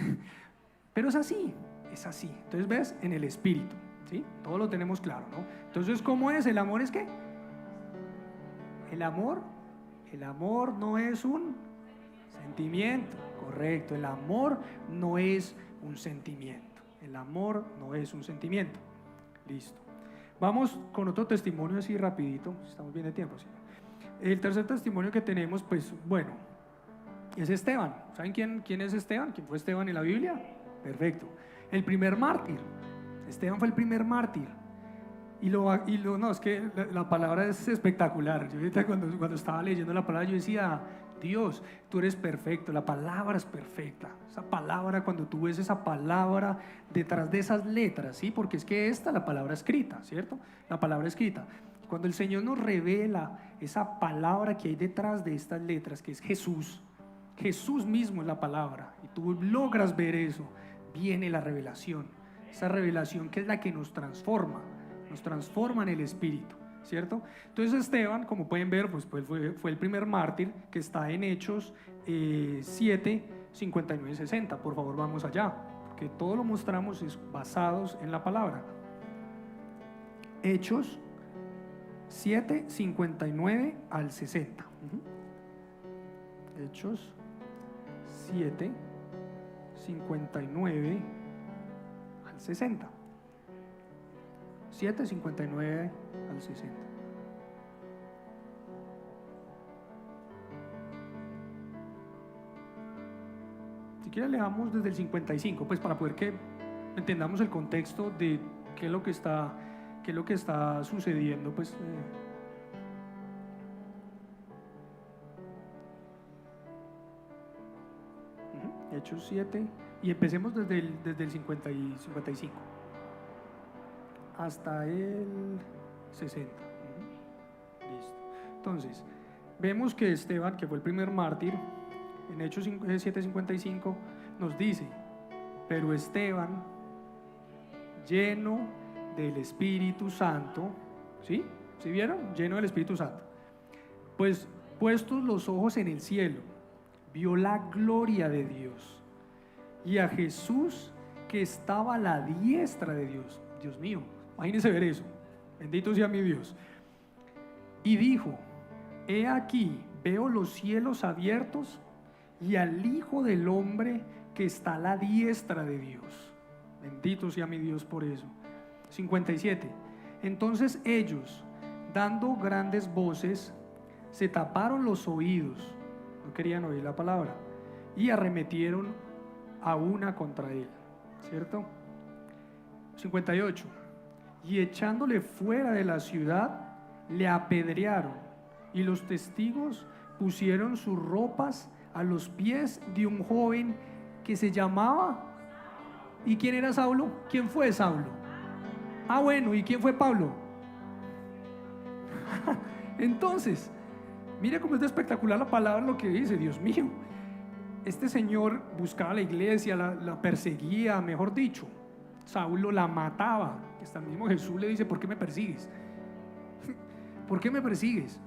Pero es así. Entonces, ¿ves? En el espíritu, ¿sí? Todo lo tenemos claro, ¿no? Entonces, ¿cómo es? ¿El amor es qué? El amor no es un sentimiento, correcto. El amor no es un sentimiento. El amor no es un sentimiento. Listo. Vamos con otro testimonio así rapidito, estamos bien de tiempo, ¿sí? El tercer testimonio que tenemos, pues, bueno, es Esteban. ¿Saben quién es Esteban? ¿Quién fue Esteban en la Biblia? Perfecto. El primer mártir. Esteban fue el primer mártir. No, es que la palabra es espectacular. Yo ahorita cuando estaba leyendo la palabra, yo decía, Dios, tú eres perfecto, la palabra es perfecta. Esa palabra, cuando tú ves esa palabra detrás de esas letras, ¿sí? Porque es que la palabra escrita, ¿cierto? La palabra escrita. Cuando el Señor nos revela esa palabra que hay detrás de estas letras, que es Jesús, Jesús mismo es la palabra, y tú logras ver eso, viene la revelación. Esa revelación que es la que nos transforma en el espíritu, ¿cierto? Entonces Esteban, como pueden ver, pues fue el primer mártir, que está en Hechos 7, 59 y 60. Por favor, vamos allá, porque todo lo mostramos basados en la palabra. Hechos 7, 59 al 60. Hechos 7, 59 al 60. 7, 59 al 60. Si quieren leamos desde el 55, pues para poder que entendamos el contexto de qué es lo que está sucediendo, pues. Hechos 7, y empecemos desde el 50 y 55 hasta el 60. Listo. Entonces, vemos que Esteban, que fue el primer mártir, en Hechos 7:55 nos dice, pero Esteban, lleno del Espíritu Santo, ¿sí? ¿Sí vieron? Lleno del Espíritu Santo. Pues puestos los ojos en el cielo, vio la gloria de Dios y a Jesús que estaba a la diestra de Dios. Dios mío, imagínense ver eso. Bendito sea mi Dios. Y dijo, he aquí, veo los cielos abiertos y al Hijo del Hombre que está a la diestra de Dios. Bendito sea mi Dios por eso. 57. Entonces ellos, dando grandes voces, se taparon los oídos, no querían oír la palabra, y arremetieron a una contra él, ¿cierto? 58. Y echándole fuera de la ciudad, le apedrearon, y los testigos pusieron sus ropas a los pies de un joven que se llamaba. ¿Y quién era Saulo? ¿Quién fue Saulo? Ah, bueno, ¿y quién fue Pablo? Entonces, mire cómo es de espectacular la palabra, lo que dice. Dios mío, este señor buscaba la iglesia, la perseguía, mejor dicho. Saulo la mataba. Hasta el mismo Jesús le dice, ¿por qué me persigues? ¿Por qué me persigues?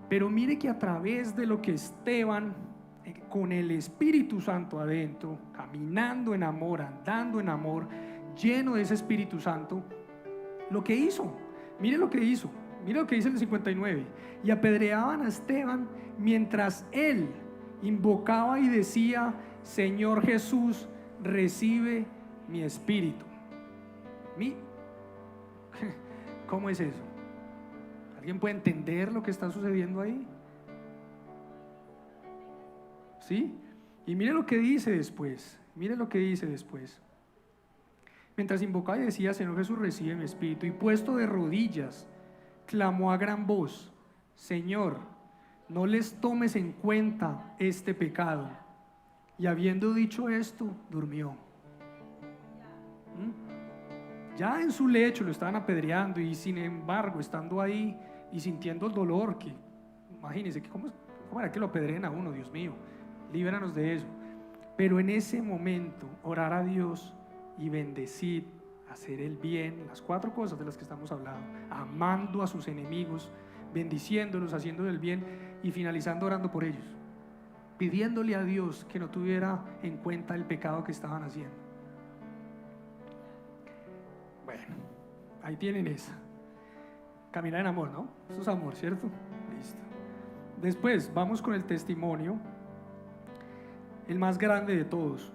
Pero mire que a través de lo que Esteban, con el Espíritu Santo adentro, caminando en amor, andando en amor, lleno de ese Espíritu Santo, lo que hizo, mire lo que hizo, mire lo que dice el 59, y apedreaban a Esteban mientras él invocaba y decía, Señor Jesús, recibe mi espíritu. ¿Cómo es eso? ¿Alguien puede entender lo que está sucediendo ahí? ¿Sí? Y mire lo que dice después. Mire lo que dice después. Mientras invocaba y decía, Señor Jesús, recibe mi espíritu, y puesto de rodillas, clamó a gran voz, Señor, no les tomes en cuenta este pecado. Y habiendo dicho esto, durmió. Ya en su lecho lo estaban apedreando, y sin embargo, estando ahí y sintiendo el dolor, que imagínense, ¿cómo era que lo apedreen a uno? Dios mío, líbranos de eso. Pero en ese momento, orar a Dios y bendecir, hacer el bien, las 4 cosas de las que estamos hablando, amando a sus enemigos, bendiciéndolos, haciendo el bien, y finalizando orando por ellos, pidiéndole a Dios que no tuviera en cuenta el pecado que estaban haciendo. Bueno, ahí tienen esa. Caminar en amor, ¿no? Eso es amor, ¿cierto? Listo. Después vamos con el testimonio, el más grande de todos,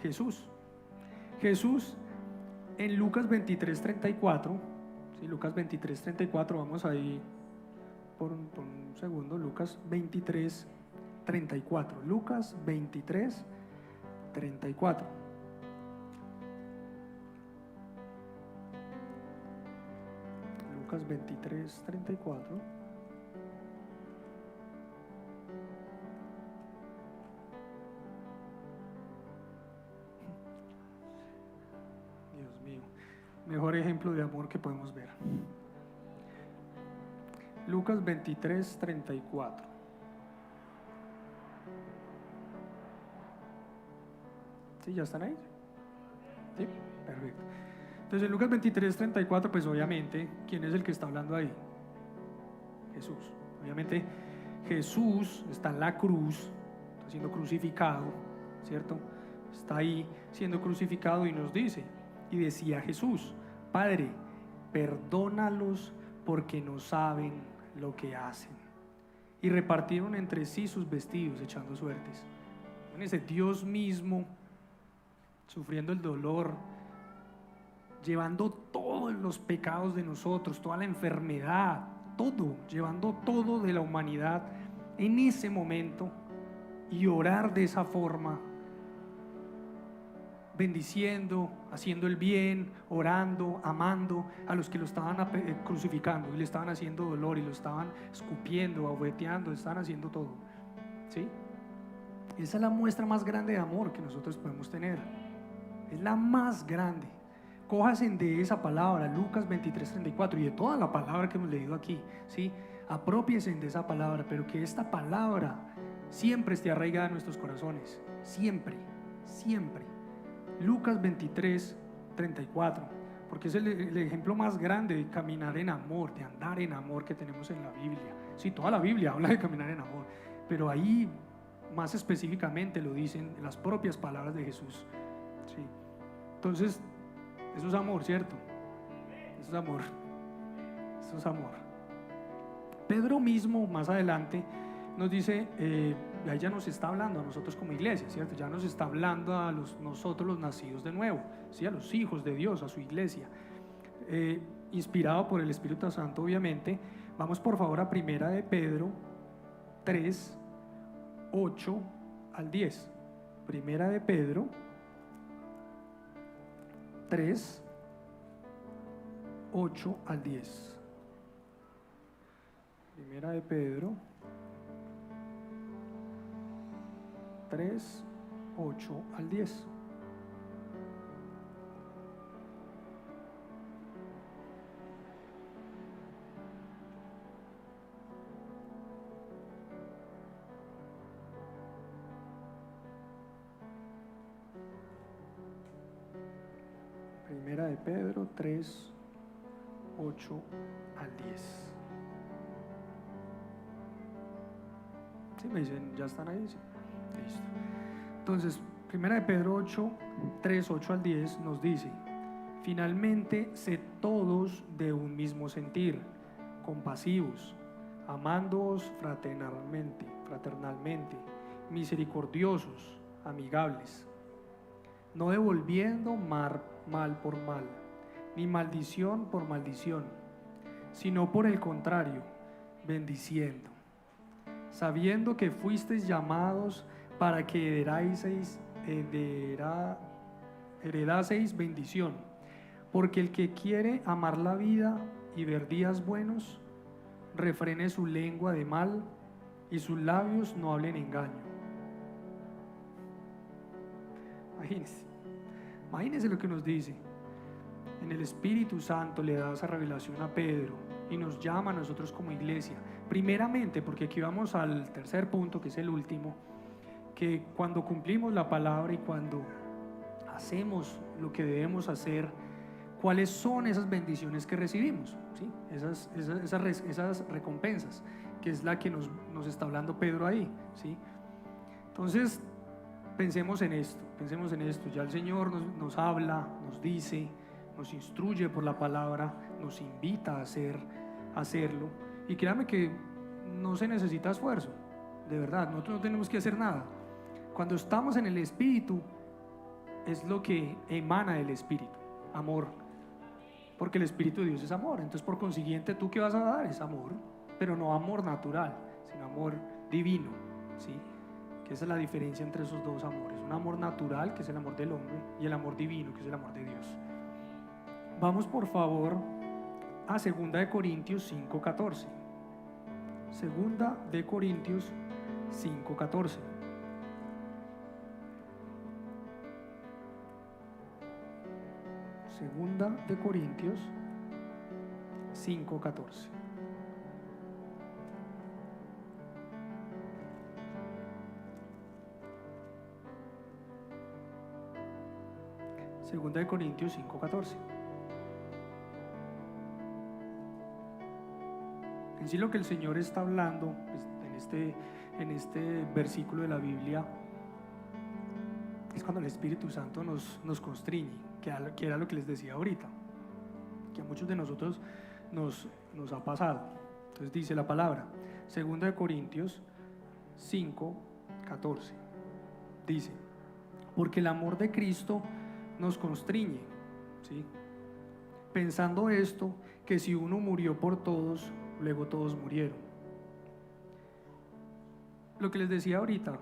Jesús. Jesús en Lucas 23:34, ¿sí? Lucas 23:34, vamos ahí por un segundo, Lucas 23:34, Lucas 23:34. Lucas 23:34. Dios mío, mejor ejemplo de amor que podemos ver. Lucas 23:34. ¿Sí? ¿Ya están ahí? ¿Sí? Perfecto. Entonces en Lucas 23:34, pues obviamente, ¿quién es el que está hablando ahí? Jesús. Obviamente Jesús está en la cruz, está siendo crucificado, ¿cierto? Está ahí siendo crucificado y nos dice, y decía Jesús: Padre, perdónalos porque no saben lo que hacen. Y repartieron entre sí sus vestidos, echando suertes. Ese Dios mismo sufriendo el dolor, llevando todos los pecados de nosotros, toda la enfermedad, todo, llevando todo de la humanidad en ese momento, y orar de esa forma, bendiciendo, haciendo el bien, orando, amando a los que lo estaban crucificando y le estaban haciendo dolor y lo estaban escupiendo, abofeteando, estaban haciendo todo, ¿sí? Esa es la muestra más grande de amor que nosotros podemos tener, es la más grande. Cójanse de esa palabra, Lucas 23:34, y de toda la palabra que hemos leído aquí, ¿sí? Apropiense de esa palabra, pero que esta palabra siempre esté arraigada en nuestros corazones, siempre, siempre. Lucas 23:34, porque es el ejemplo más grande de caminar en amor, de andar en amor que tenemos en la Biblia. Sí, toda la Biblia habla de caminar en amor, pero ahí más específicamente lo dicen las propias palabras de Jesús, ¿sí? Entonces, eso es amor, ¿cierto? Eso es amor. Eso es amor. Pedro mismo, más adelante, nos dice, ahí ya nos está hablando a nosotros como iglesia, ¿cierto? Ya nos está hablando a nosotros los nacidos de nuevo, ¿sí? A los hijos de Dios, a su iglesia. Inspirado por el Espíritu Santo, obviamente. Vamos por favor a Primera de Pedro 3:8-10. Primera de Pedro 3:8-10. Primera de Pedro 3:8-10. Primera de Pedro 3:8-10. ¿Sí me dicen? ¿Ya están ahí? Sí. Listo. Entonces, Primera de Pedro 3:8-10 nos dice: finalmente, sed todos de un mismo sentir, compasivos, amándoos fraternalmente, misericordiosos, amigables, no devolviendo mal por mal, ni maldición por maldición, sino por el contrario, bendiciendo, sabiendo que fuisteis llamados para que heredaseis bendición, porque el que quiere amar la vida y ver días buenos, refrene su lengua de mal y sus labios no hablen engaño. Imagínense lo que nos dice. En el Espíritu Santo le da esa revelación a Pedro y nos llama a nosotros como iglesia. Primeramente, porque aquí vamos al tercer punto, que es el último, que cuando cumplimos la palabra y cuando hacemos lo que debemos hacer, ¿cuáles son esas bendiciones que recibimos? ¿Sí? Esas recompensas. que es la que nos está hablando Pedro ahí, ¿sí? Entonces, pensemos en esto, ya el Señor nos habla, nos dice, nos instruye por la palabra, nos invita a hacerlo, y créame que no se necesita esfuerzo, de verdad, nosotros no tenemos que hacer nada. Cuando estamos en el Espíritu, es lo que emana del Espíritu, amor, porque el Espíritu de Dios es amor. Entonces, por consiguiente, ¿tú qué vas a dar? Es amor, pero no amor natural, sino amor divino, ¿sí? Que esa es la diferencia entre esos dos amores: un amor natural, que es el amor del hombre, y el amor divino, que es el amor de Dios. Vamos por favor a 2 de Corintios 5:14. 2 de Corintios 5:14. Segunda de Corintios 5:14. Segunda de Corintios 5:14. En sí, lo que el Señor está hablando pues, en este versículo de la Biblia es cuando el Espíritu Santo nos constriñe, que era lo que les decía ahorita, que a muchos de nosotros nos ha pasado. Entonces dice la palabra, 2 de Corintios 5:14, dice: porque el amor de Cristo nos constriñe, ¿sí? Pensando esto, que si uno murió por todos, luego todos murieron. Lo que les decía ahorita,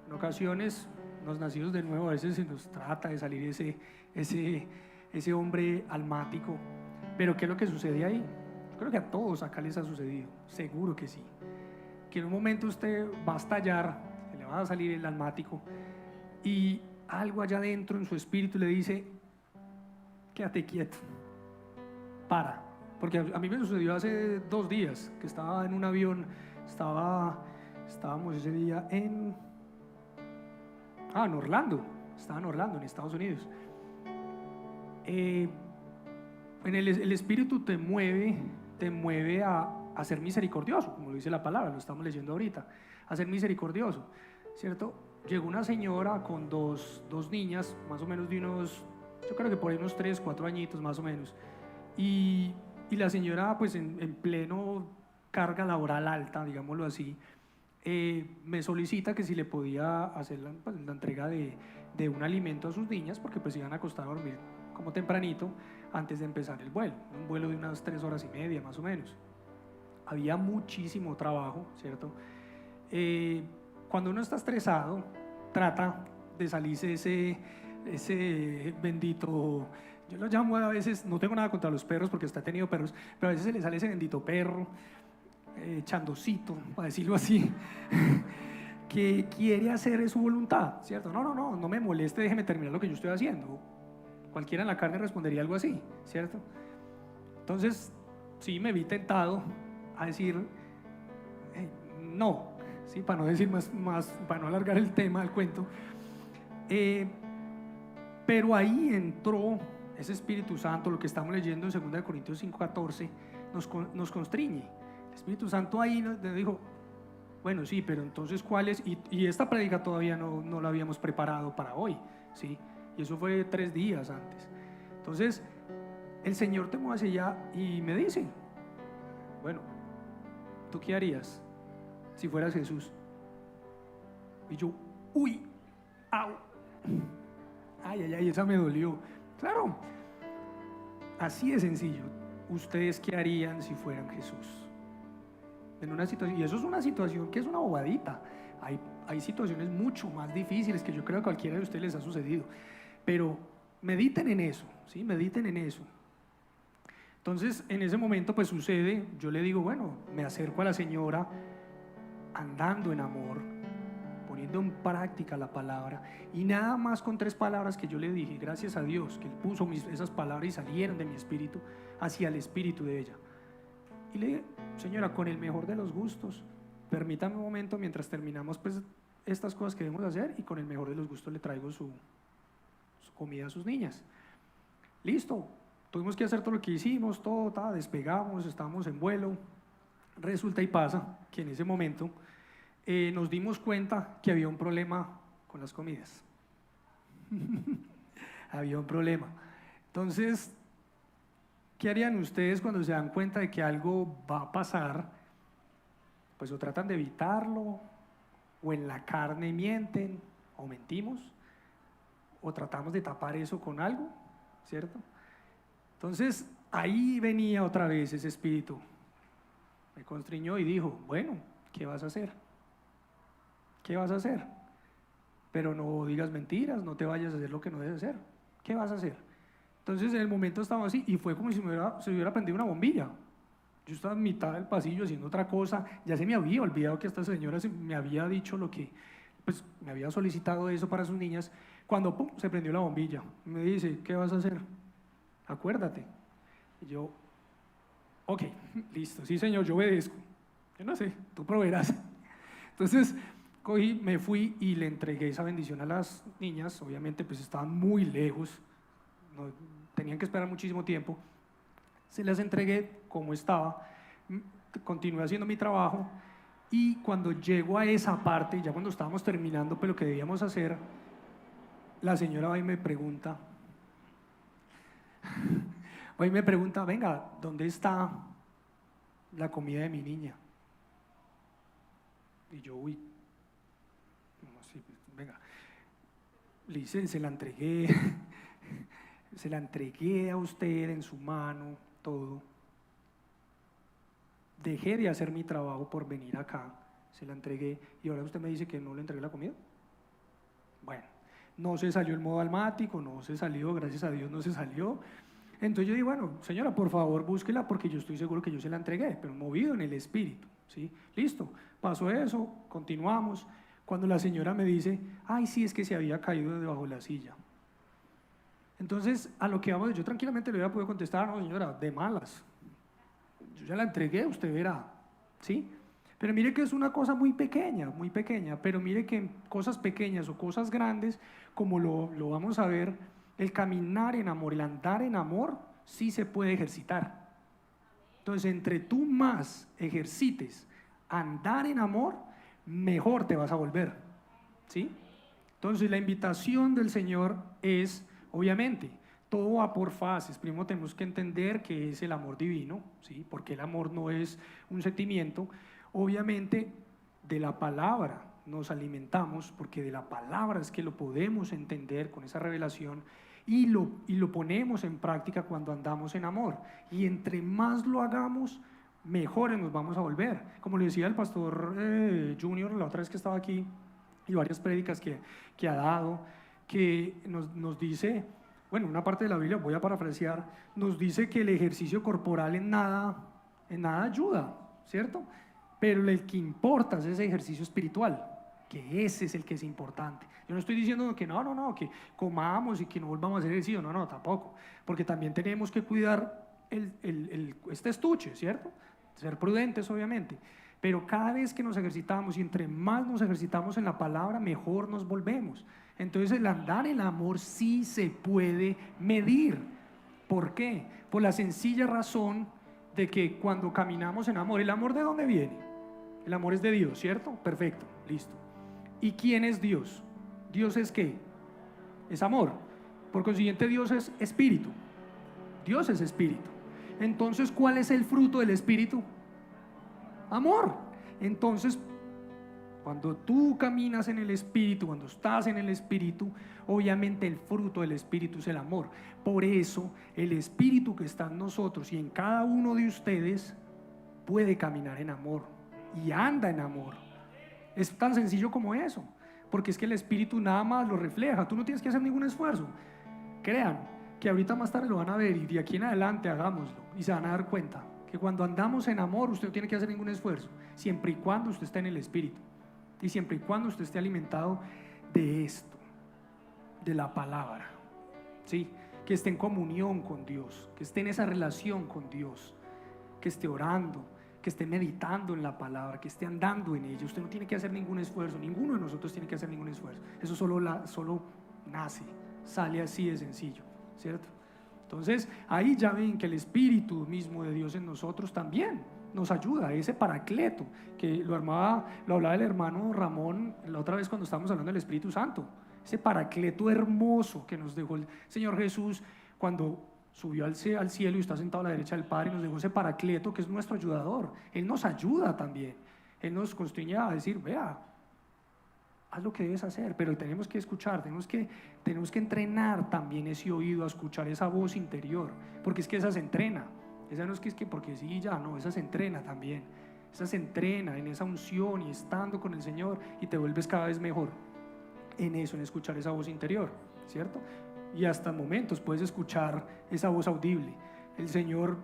en ocasiones los nacidos de nuevo a veces se nos trata de salir ese hombre almático, pero ¿qué es lo que sucede ahí? Yo creo que a todos acá les ha sucedido, seguro que sí, que en un momento usted va a estallar, se le va a salir el almático y algo allá adentro en su espíritu le dice: quédate quieto, para. Porque a mí me sucedió hace 2 días que estaba en un avión, estábamos ese día en Orlando, estaba en Orlando, en Estados Unidos. El espíritu te mueve a ser misericordioso, como lo dice la palabra, lo estamos leyendo ahorita, a ser misericordioso, ¿cierto? Llegó una señora con dos niñas, más o menos de unos, yo creo que por ahí unos 3, 4 añitos más o menos, y la señora pues en pleno carga laboral alta, digámoslo así, me solicita que si le podía hacer la entrega de un alimento a sus niñas, porque pues iban a acostar a dormir como tempranito antes de empezar el vuelo, un vuelo de unas 3 horas y media más o menos. Había muchísimo trabajo, ¿cierto? Cuando uno está estresado, trata de salirse ese bendito, yo lo llamo a veces, no tengo nada contra los perros porque hasta he tenido perros, pero a veces se le sale ese bendito perro, chandocito, para decirlo así, que quiere hacer su voluntad, ¿cierto? No me moleste, déjeme terminar lo que yo estoy haciendo. Cualquiera en la carne respondería algo así, ¿cierto? Entonces, sí, me vi tentado a decir no, ¿sí? Para no decir más, para no alargar el tema, el cuento. Pero ahí entró ese Espíritu Santo, lo que estamos leyendo en 2 Corintios 5:14, nos constriñe. El Espíritu Santo ahí nos dijo: bueno, sí, pero entonces ¿cuál es? Y esta prédica todavía no la habíamos preparado para hoy, ¿sí? Y eso fue 3 días antes. Entonces, el Señor te mueve hacia allá y me dice: bueno, ¿tú qué harías si fueras Jesús? Y yo, uy, au, ay, esa me dolió. Claro, así de sencillo. ¿Ustedes qué harían si fueran Jesús? En una situación, y eso es una situación que es una bobadita. Hay situaciones mucho más difíciles que yo creo que a cualquiera de ustedes les ha sucedido. Pero mediten en eso, ¿sí? Mediten en eso. Entonces, en ese momento, pues sucede, yo le digo, bueno, me acerco a la señora andando en amor, poniendo en práctica la palabra, y nada más con 3 palabras que yo le dije, gracias a Dios que Él puso esas palabras y salieron de mi espíritu hacia el espíritu de ella. Y le dije: señora, con el mejor de los gustos, permítame un momento mientras terminamos pues estas cosas que debemos hacer, y con el mejor de los gustos le traigo su comida a sus niñas. Listo, tuvimos que hacer todo lo que hicimos, despegamos, estábamos en vuelo, Resulta y pasa que en ese momento nos dimos cuenta que había un problema con las comidas. Había un problema. Entonces, ¿qué harían ustedes cuando se dan cuenta de que algo va a pasar? Pues o tratan de evitarlo, o en la carne mienten, o mentimos, o tratamos de tapar eso con algo, ¿cierto? Entonces, ahí venía otra vez ese espíritu. Me constriñó y dijo, bueno, ¿qué vas a hacer? ¿Qué vas a hacer? Pero no digas mentiras, no te vayas a hacer lo que no debes hacer. ¿Qué vas a hacer? Entonces en el momento estaba así y fue como si se hubiera prendido una bombilla. Yo estaba en mitad del pasillo haciendo otra cosa, ya se me había olvidado que esta señora me había dicho lo que, pues me había solicitado eso para sus niñas, cuando pum, se prendió la bombilla. Me dice, ¿qué vas a hacer? Acuérdate. Y yo, ok, listo, sí señor, yo obedezco. Yo no sé, tú proveerás. Entonces cogí, me fui y le entregué esa bendición a las niñas. Obviamente pues estaban muy lejos, no, tenían que esperar muchísimo tiempo. Se las entregué como estaba, continué haciendo mi trabajo y cuando llego a esa parte, ya cuando estábamos terminando pues lo que debíamos hacer, la señora va y me pregunta, venga, ¿dónde está la comida de mi niña? Y yo, uy, no, sí, venga, le hice, se la entregué a usted en su mano, todo. Dejé de hacer mi trabajo por venir acá, se la entregué y ahora usted me dice que no le entregué la comida. Bueno, no se salió el modo almático, no se salió, gracias a Dios no se salió. Entonces yo digo, bueno, señora, por favor búsquela porque yo estoy seguro que yo se la entregué, pero movido en el espíritu, ¿sí? Listo, pasó eso, continuamos. Cuando la señora me dice, ay, sí, es que se había caído debajo de la silla. Entonces, a lo que vamos, yo tranquilamente le hubiera podido contestar, no, señora, de malas. Yo ya la entregué, usted verá, ¿sí? Pero mire que es una cosa muy pequeña, pero mire que en cosas pequeñas o cosas grandes, como lo vamos a ver, el caminar en amor, el andar en amor, sí se puede ejercitar. Entonces, entre tú más ejercites andar en amor, mejor te vas a volver, ¿sí? Entonces, la invitación del Señor es, obviamente, todo va por fases. Primero tenemos que entender que es el amor divino, ¿sí? Porque el amor no es un sentimiento. Obviamente, de la palabra nos alimentamos, porque de la palabra es que lo podemos entender con esa revelación y lo ponemos en práctica cuando andamos en amor. Y entre más lo hagamos, mejores nos vamos a volver. Como le decía el pastor Junior la otra vez que estaba aquí, y varias prédicas que ha dado, que nos dice, bueno, una parte de la Biblia, voy a parafrasear, nos dice que el ejercicio corporal en nada ayuda, ¿cierto? Pero el que importa es ese ejercicio espiritual, que ese es el que es importante. Yo no estoy diciendo que no, que comamos y que no volvamos a hacer ejercicio, no, tampoco, porque también tenemos que cuidar este estuche, ¿cierto? Ser prudentes, obviamente, pero cada vez que nos ejercitamos y entre más nos ejercitamos en la palabra, mejor nos volvemos. Entonces el andar en amor sí se puede medir. ¿Por qué? Por la sencilla razón de que cuando caminamos en amor, ¿el amor de dónde viene? El amor es de Dios, ¿cierto? Perfecto, listo. ¿Y quién es Dios? ¿Dios es qué? Es amor. Por consiguiente, Dios es espíritu. Dios es espíritu. Entonces, ¿cuál es el fruto del espíritu? Amor. Entonces, cuando tú caminas en el espíritu, cuando estás en el espíritu, obviamente el fruto del espíritu es el amor. Por eso, el espíritu que está en nosotros y en cada uno de ustedes puede caminar en amor y anda en amor. Es tan sencillo como eso, porque es que el espíritu nada más lo refleja. Tú no tienes que hacer ningún esfuerzo. Crean que ahorita más tarde lo van a ver y de aquí en adelante hagámoslo y se van a dar cuenta que cuando andamos en amor usted no tiene que hacer ningún esfuerzo, siempre y cuando usted esté en el espíritu y siempre y cuando usted esté alimentado de esto, de la palabra, ¿sí? Que esté en comunión con Dios, que esté en esa relación con Dios, que esté orando, que esté meditando en la palabra, que esté andando en ella. Usted no tiene que hacer ningún esfuerzo, ninguno de nosotros tiene que hacer ningún esfuerzo. Eso solo nace, sale así de sencillo, ¿cierto? Entonces ahí ya ven que el Espíritu mismo de Dios en nosotros también nos ayuda, ese paracleto, que lo hablaba el hermano Ramón la otra vez cuando estábamos hablando del Espíritu Santo, ese paracleto hermoso que nos dejó el Señor Jesús cuando subió al cielo y está sentado a la derecha del Padre, y nos dejó ese paracleto que es nuestro ayudador. Él nos ayuda también, Él nos constriña a decir, vea, haz lo que debes hacer, pero tenemos que escuchar, tenemos que entrenar también ese oído a escuchar esa voz interior, porque es que esa se entrena, esa no es que porque sí ya, no, esa se entrena también, esa se entrena en esa unción y estando con el Señor y te vuelves cada vez mejor en eso, en escuchar esa voz interior, ¿cierto? Y hasta momentos puedes escuchar esa voz audible. El Señor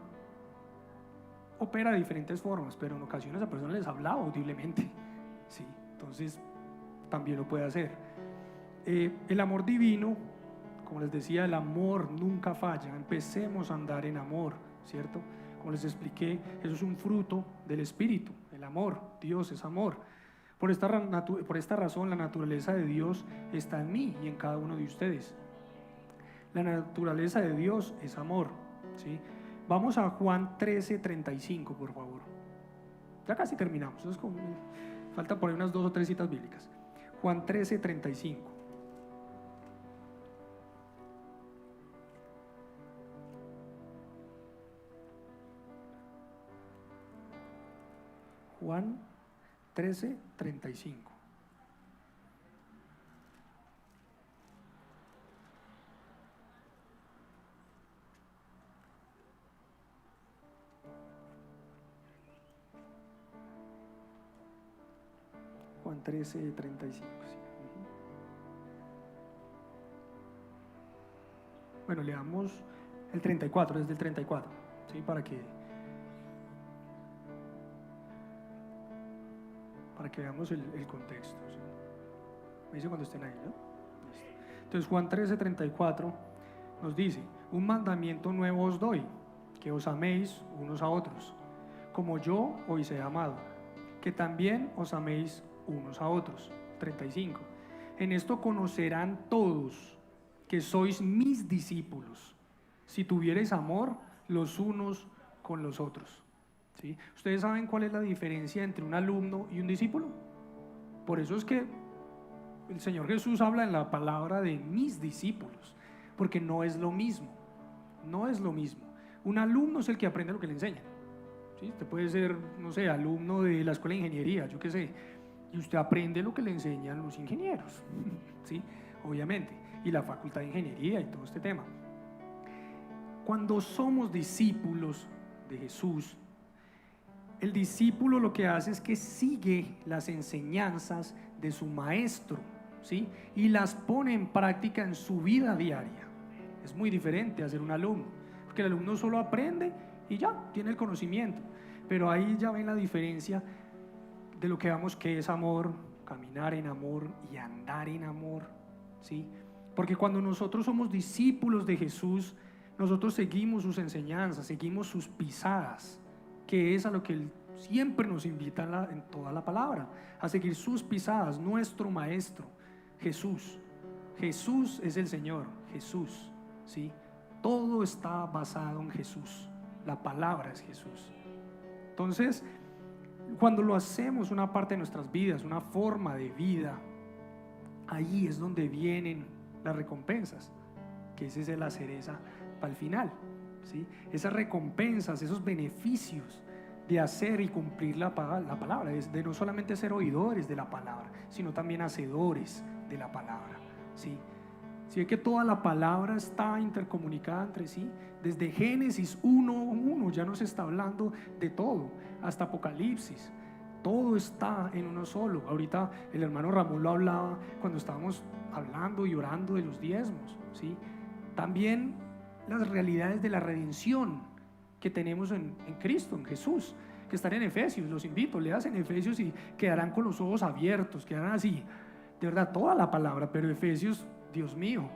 opera de diferentes formas, pero en ocasiones a personas les habla audiblemente, ¿sí? Entonces también lo puede hacer. El amor divino, como les decía, el amor nunca falla. Empecemos a andar en amor, ¿cierto? Como les expliqué, eso es un fruto del Espíritu, el amor. Dios es amor. Por esta razón, la naturaleza de Dios está en mí y en cada uno de ustedes. La naturaleza de Dios es amor, ¿sí? Vamos a Juan 13:35, por favor. Ya casi terminamos. Falta poner unas 2 o 3 citas bíblicas. Juan 13:35. Juan 13:35. Juan 13:35. Sí. Bueno, leamos el 34, desde el 34, ¿sí? Para que veamos el contexto, ¿sí? Me dice cuando estén ahí, ¿no? Listo. Entonces Juan 13:34 nos dice: un mandamiento nuevo os doy, que os améis unos a otros, como yo os he amado, que también os améis unos a otros. 35. En esto conocerán todos que sois mis discípulos, si tuviereis amor los unos con los otros. ¿Sí? ¿Ustedes saben cuál es la diferencia entre un alumno y un discípulo? Por eso es que el Señor Jesús habla en la palabra de mis discípulos, porque no es lo mismo, no es lo mismo. Un alumno es el que aprende lo que le enseñan, ¿sí? Usted puede ser, no sé, alumno de la escuela de ingeniería, yo qué sé, y usted aprende lo que le enseñan los ingenieros, ¿sí? Obviamente, y la facultad de ingeniería y todo este tema. Cuando somos discípulos de Jesús, el discípulo lo que hace es que sigue las enseñanzas de su maestro, ¿sí? Y las pone en práctica en su vida diaria. Es muy diferente a ser un alumno, porque el alumno solo aprende y ya, tiene el conocimiento. Pero ahí ya ven la diferencia de lo que vamos que es amor, caminar en amor y andar en amor, ¿sí? Porque cuando nosotros somos discípulos de Jesús, nosotros seguimos sus enseñanzas, seguimos sus pisadas, que es a lo que Él siempre nos invita en toda la palabra, a seguir sus pisadas, nuestro maestro, Jesús. Jesús es el Señor, Jesús, ¿sí? Todo está basado en Jesús, la palabra es Jesús. Entonces, cuando lo hacemos una parte de nuestras vidas, una forma de vida, ahí es donde vienen las recompensas, que esa es la cereza para el final, ¿sí? Esas recompensas, esos beneficios de hacer y cumplir la palabra, es de no solamente ser oidores de la palabra, sino también hacedores de la palabra, ¿sí? Si ve que toda la palabra está intercomunicada entre sí, desde Génesis 1:1 ya nos está hablando de todo, hasta Apocalipsis, todo está en uno solo. Ahorita el hermano Ramón lo hablaba cuando estábamos hablando y orando de los diezmos, ¿sí? También las realidades de la redención que tenemos en Cristo, en Jesús, que están en Efesios. Los invito, leas en Efesios y quedarán con los ojos abiertos, quedarán así, de verdad, toda la palabra. Pero Efesios, Dios mío,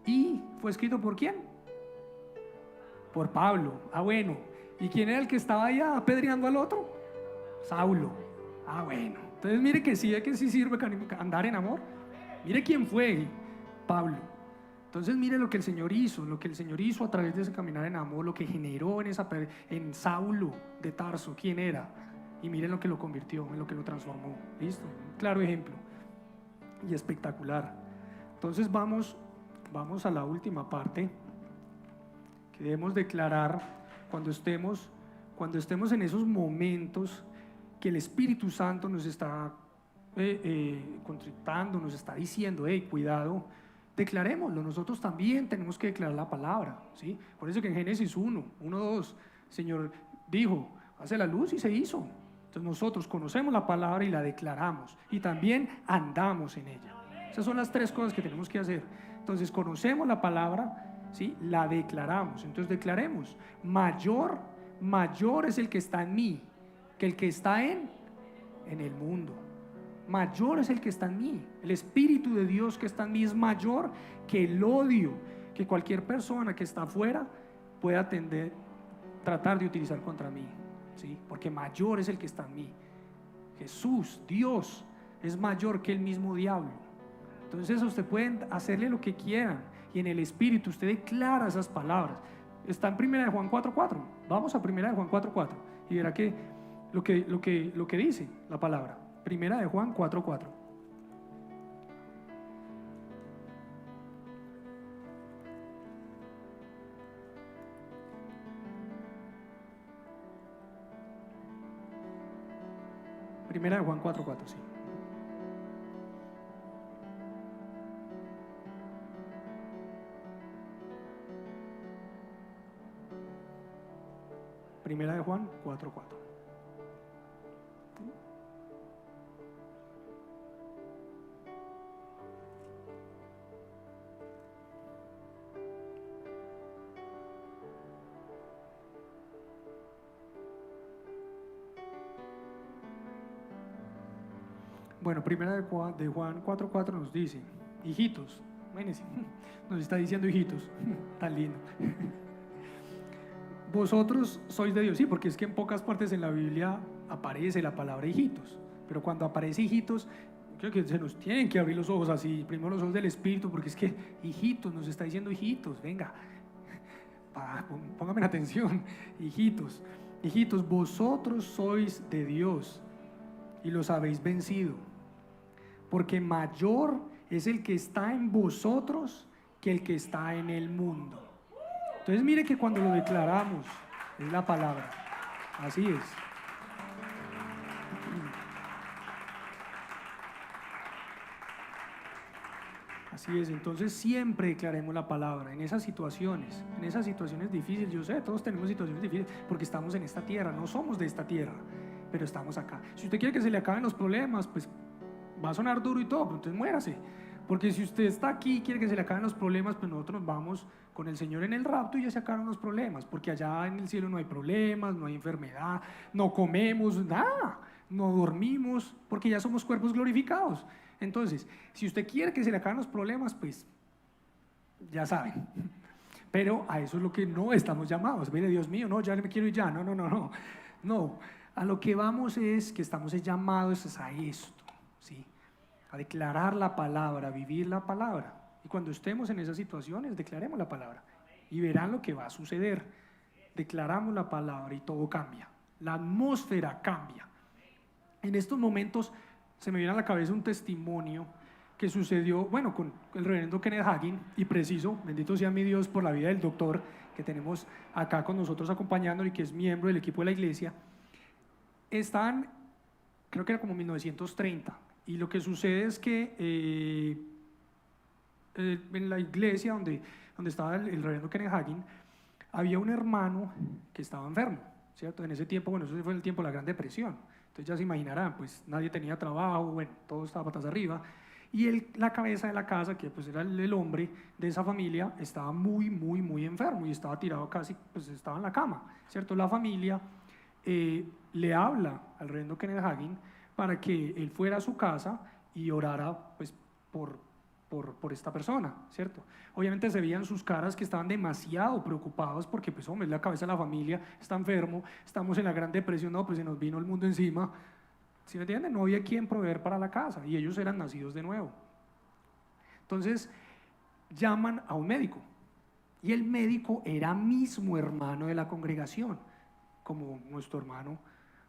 ¿y fue escrito por quién? Por Pablo. Bueno, ¿y quién era el que estaba ahí apedreando al otro? Saulo. Bueno, entonces mire que sí sirve andar en amor. Mire quién fue, Pablo. Entonces mire lo que el Señor hizo a través de ese caminar en amor, lo que generó en Saulo de Tarso, quién era, y miren lo que lo convirtió, en lo que lo transformó. ¿Listo? Un claro ejemplo y espectacular. Entonces vamos a la última parte que debemos declarar cuando estemos en esos momentos que el Espíritu Santo nos está contristando, nos está diciendo, cuidado, declarémoslo. Nosotros también tenemos que declarar la palabra, ¿sí? Por eso que en Génesis 1:2, el Señor dijo, hace la luz y se hizo. Entonces nosotros conocemos la palabra y la declaramos y también andamos en ella. Esas son las tres cosas que tenemos que hacer. Entonces conocemos la palabra, ¿sí? La declaramos. Entonces declaremos, mayor es el que está en mí que el que está en el mundo. Mayor es el que está en mí. El Espíritu de Dios que está en mí es mayor que el odio que cualquier persona que está afuera pueda tratar de utilizar contra mí, ¿sí? Porque mayor es el que está en mí. Jesús, Dios, es mayor que el mismo diablo. Entonces usted puede hacerle lo que quieran y en el Espíritu usted declara esas palabras. Está en 1 Juan 4:4. Vamos a 1 Juan 4:4 y verá que lo que dice la palabra. 1 Juan 4:4. Primera de Juan 4:4, sí. Primera de Juan 4:4. Bueno, primera de Juan 4:4 nos dice, hijitos, imagínense, nos está diciendo hijitos, tan lindo. Vosotros sois de Dios, sí, porque es que en pocas partes en la Biblia aparece la palabra hijitos, pero cuando aparece hijitos, creo que se nos tienen que abrir los ojos así, primero los ojos del Espíritu, porque es que hijitos, nos está diciendo hijitos, venga, pónganme atención, hijitos, vosotros sois de Dios y los habéis vencido, porque mayor es el que está en vosotros que el que está en el mundo. Entonces mire que cuando lo declaramos, es la palabra, así es. Así es, entonces siempre declaremos la palabra en esas situaciones difíciles. Yo sé, todos tenemos situaciones difíciles porque estamos en esta tierra, no somos de esta tierra, pero estamos acá. Si usted quiere que se le acaben los problemas, pues va a sonar duro y todo, pero entonces muérase. Porque si usted está aquí y quiere que se le acaben los problemas, pues nosotros nos vamos con el Señor en el rapto y ya se acaban los problemas, porque allá en el cielo no hay problemas, no hay enfermedad, no comemos nada, no dormimos, porque ya somos cuerpos glorificados. Entonces, si usted quiere que se le acaben los problemas, pues ya saben. Pero a eso es lo que no estamos llamados. Mire, Dios mío, no, ya me quiero ir ya. No, a lo que vamos es que estamos llamados a esto, ¿sí? A declarar la palabra, a vivir la palabra. Y cuando estemos en esas situaciones, declaremos la palabra y verán lo que va a suceder. Declaramos la palabra y todo cambia, la atmósfera cambia. En estos momentos se me viene a la cabeza un testimonio que sucedió, bueno, con el reverendo Kenneth Hagin, y preciso, bendito sea mi Dios por la vida del doctor que tenemos acá con nosotros acompañándolo y que es miembro del equipo de la iglesia. Están, creo que era como 1930, y lo que sucede es que en la iglesia donde estaba el reverendo Kenneth Hagin, había un hermano que estaba enfermo, ¿cierto? En ese tiempo, bueno, eso fue el tiempo de la Gran Depresión. Entonces ya se imaginarán, pues nadie tenía trabajo, bueno, todo estaba patas arriba. Y la cabeza de la casa, que pues era el hombre de esa familia, estaba muy enfermo y estaba tirado casi, pues estaba en la cama, ¿cierto? La familia le habla al reverendo Kenneth Hagin para que él fuera a su casa y orara pues por esta persona, ¿cierto? Obviamente se veían sus caras que estaban demasiado preocupados porque pues hombre, es la cabeza de la familia, está enfermo, estamos en la Gran Depresión, no, pues se nos vino el mundo encima, ¿sí me entienden? No había quien proveer para la casa y ellos eran nacidos de nuevo. Entonces, llaman a un médico. Y el médico era mismo hermano de la congregación, como nuestro hermano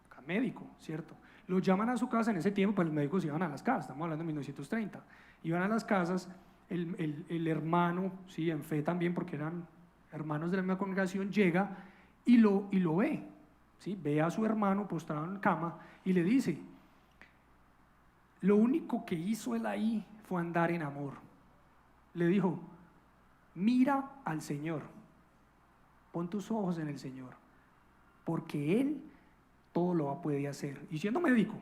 acá, médico, ¿cierto? Lo llaman a su casa. En ese tiempo, pues los médicos iban a las casas, estamos hablando de 1930. Iban a las casas, el hermano, sí, en fe también, porque eran hermanos de la misma congregación, llega y lo ve, ¿sí? Ve a su hermano postrado en cama y le dice: lo único que hizo él ahí fue andar en amor. Le dijo: mira al Señor, pon tus ojos en el Señor, porque Él todo lo puede hacer. Y siendo médico,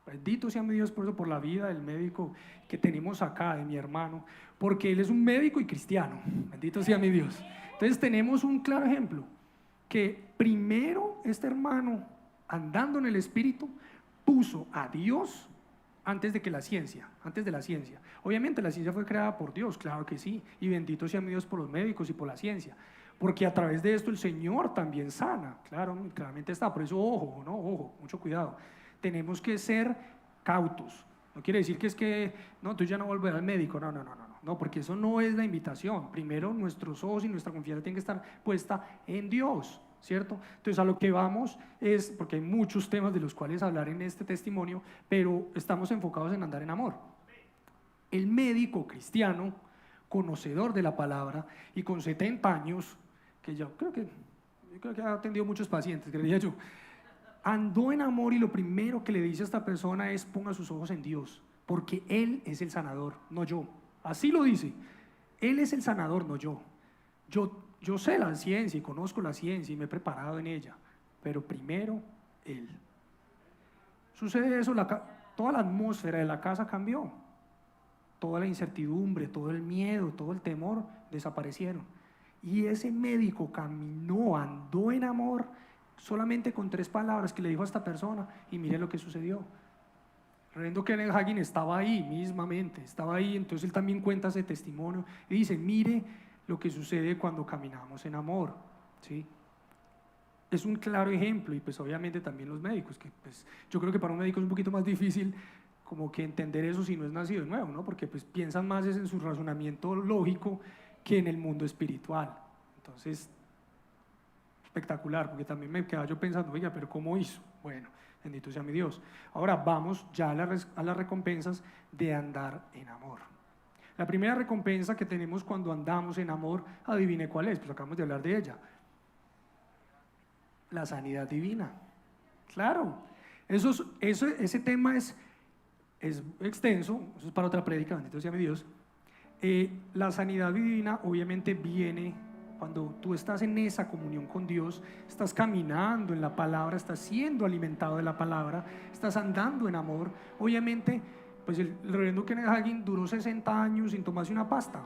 bendito sea mi Dios por eso, por la vida del médico que tenemos acá, de mi hermano, porque él es un médico y cristiano, bendito sea mi Dios. Entonces tenemos un claro ejemplo, que primero este hermano, andando en el Espíritu, puso a Dios antes de la ciencia. Obviamente la ciencia fue creada por Dios, claro que sí, y bendito sea mi Dios por los médicos y por la ciencia, porque a través de esto el Señor también sana, claro, claramente está. Por eso, ojo, mucho cuidado. Tenemos que ser cautos. No quiere decir no, tú ya no volverás al médico, no, porque eso no es la invitación. Primero nuestros ojos y nuestra confianza tienen que estar puesta en Dios, ¿cierto? Entonces a lo que vamos es, porque hay muchos temas de los cuales hablar en este testimonio, pero estamos enfocados en andar en amor. El médico cristiano, conocedor de la palabra y con 70 años, que yo creo que ha atendido muchos pacientes, creería yo, andó en amor, y lo primero que le dice a esta persona es: ponga sus ojos en Dios, porque Él es el sanador, no yo. Así lo dice: Él es el sanador, no yo. Yo sé la ciencia y conozco la ciencia y me he preparado en ella, pero primero Él. Sucede eso, toda la atmósfera de la casa cambió, toda la incertidumbre, todo el miedo, todo el temor desaparecieron, y ese médico caminó, andó en amor, solamente con 3 palabras que le dijo a esta persona, y mire lo que sucedió. El reverendo Kenneth Hagin estaba ahí mismamente, entonces él también cuenta ese testimonio y dice: mire lo que sucede cuando caminamos en amor, ¿sí? Es un claro ejemplo. Y pues obviamente también los médicos, que pues yo creo que para un médico es un poquito más difícil como que entender eso si no es nacido de nuevo, ¿no? Porque pues piensan más en su razonamiento lógico que en el mundo espiritual. Entonces, espectacular, porque también me quedaba yo pensando: oiga, pero ¿cómo hizo? Bueno, bendito sea mi Dios. Ahora vamos ya a las recompensas de andar en amor. La primera recompensa que tenemos cuando andamos en amor, adivine cuál es, pues acabamos de hablar de ella: la sanidad divina. Claro, ese tema es extenso, eso es para otra prédica, bendito sea mi Dios. La sanidad divina obviamente viene cuando tú estás en esa comunión con Dios, estás caminando en la palabra, estás siendo alimentado de la palabra, estás andando en amor. Obviamente, pues el reverendo Kenneth Hagin duró 60 años sin tomarse una pasta,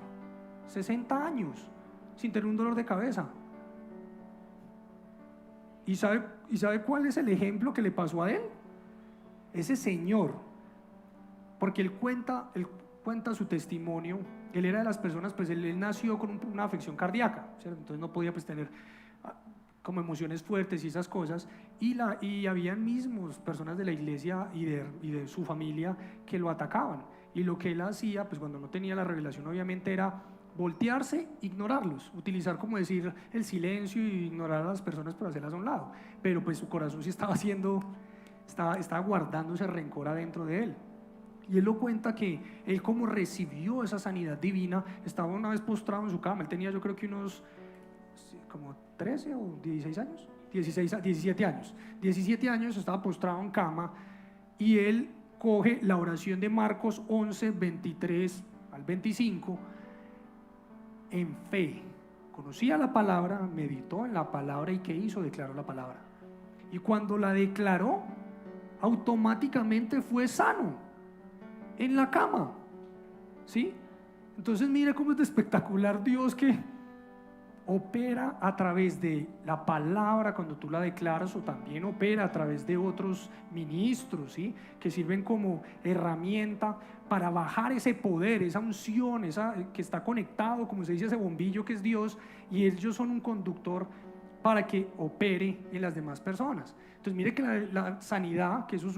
60 años sin tener un dolor de cabeza. ¿Y sabe cuál es el ejemplo que le pasó a él? Ese señor, porque él cuenta su testimonio. Él era de las personas, pues él nació con una afección cardíaca, ¿cierto? Entonces no podía pues tener como emociones fuertes y esas cosas, y habían mismos personas de la iglesia y de su familia que lo atacaban, y lo que él hacía, pues cuando no tenía la revelación, obviamente era voltearse, ignorarlos, utilizar, como decir, el silencio y ignorar a las personas para hacerlas a un lado, pero pues su corazón sí estaba guardando ese rencor adentro de él. Y él lo cuenta que él, como recibió esa sanidad divina, estaba una vez postrado en su cama. Él tenía, yo creo que unos como 13 o 16 años, 17 años. 17 años estaba postrado en cama, y él coge la oración de Marcos 11, 23 al 25, en fe. Conocía la palabra, meditó en la palabra, y ¿qué hizo? Declaró la palabra. Y cuando la declaró, automáticamente fue sano en la cama, ¿sí? Entonces mire cómo es de espectacular Dios, que opera a través de la palabra cuando tú la declaras, o también opera a través de otros ministros, ¿sí? Que sirven como herramienta para bajar ese poder, esa unción, que está conectado, como se dice, ese bombillo que es Dios, y ellos son un conductor para que opere en las demás personas. Entonces mire que la sanidad, que eso es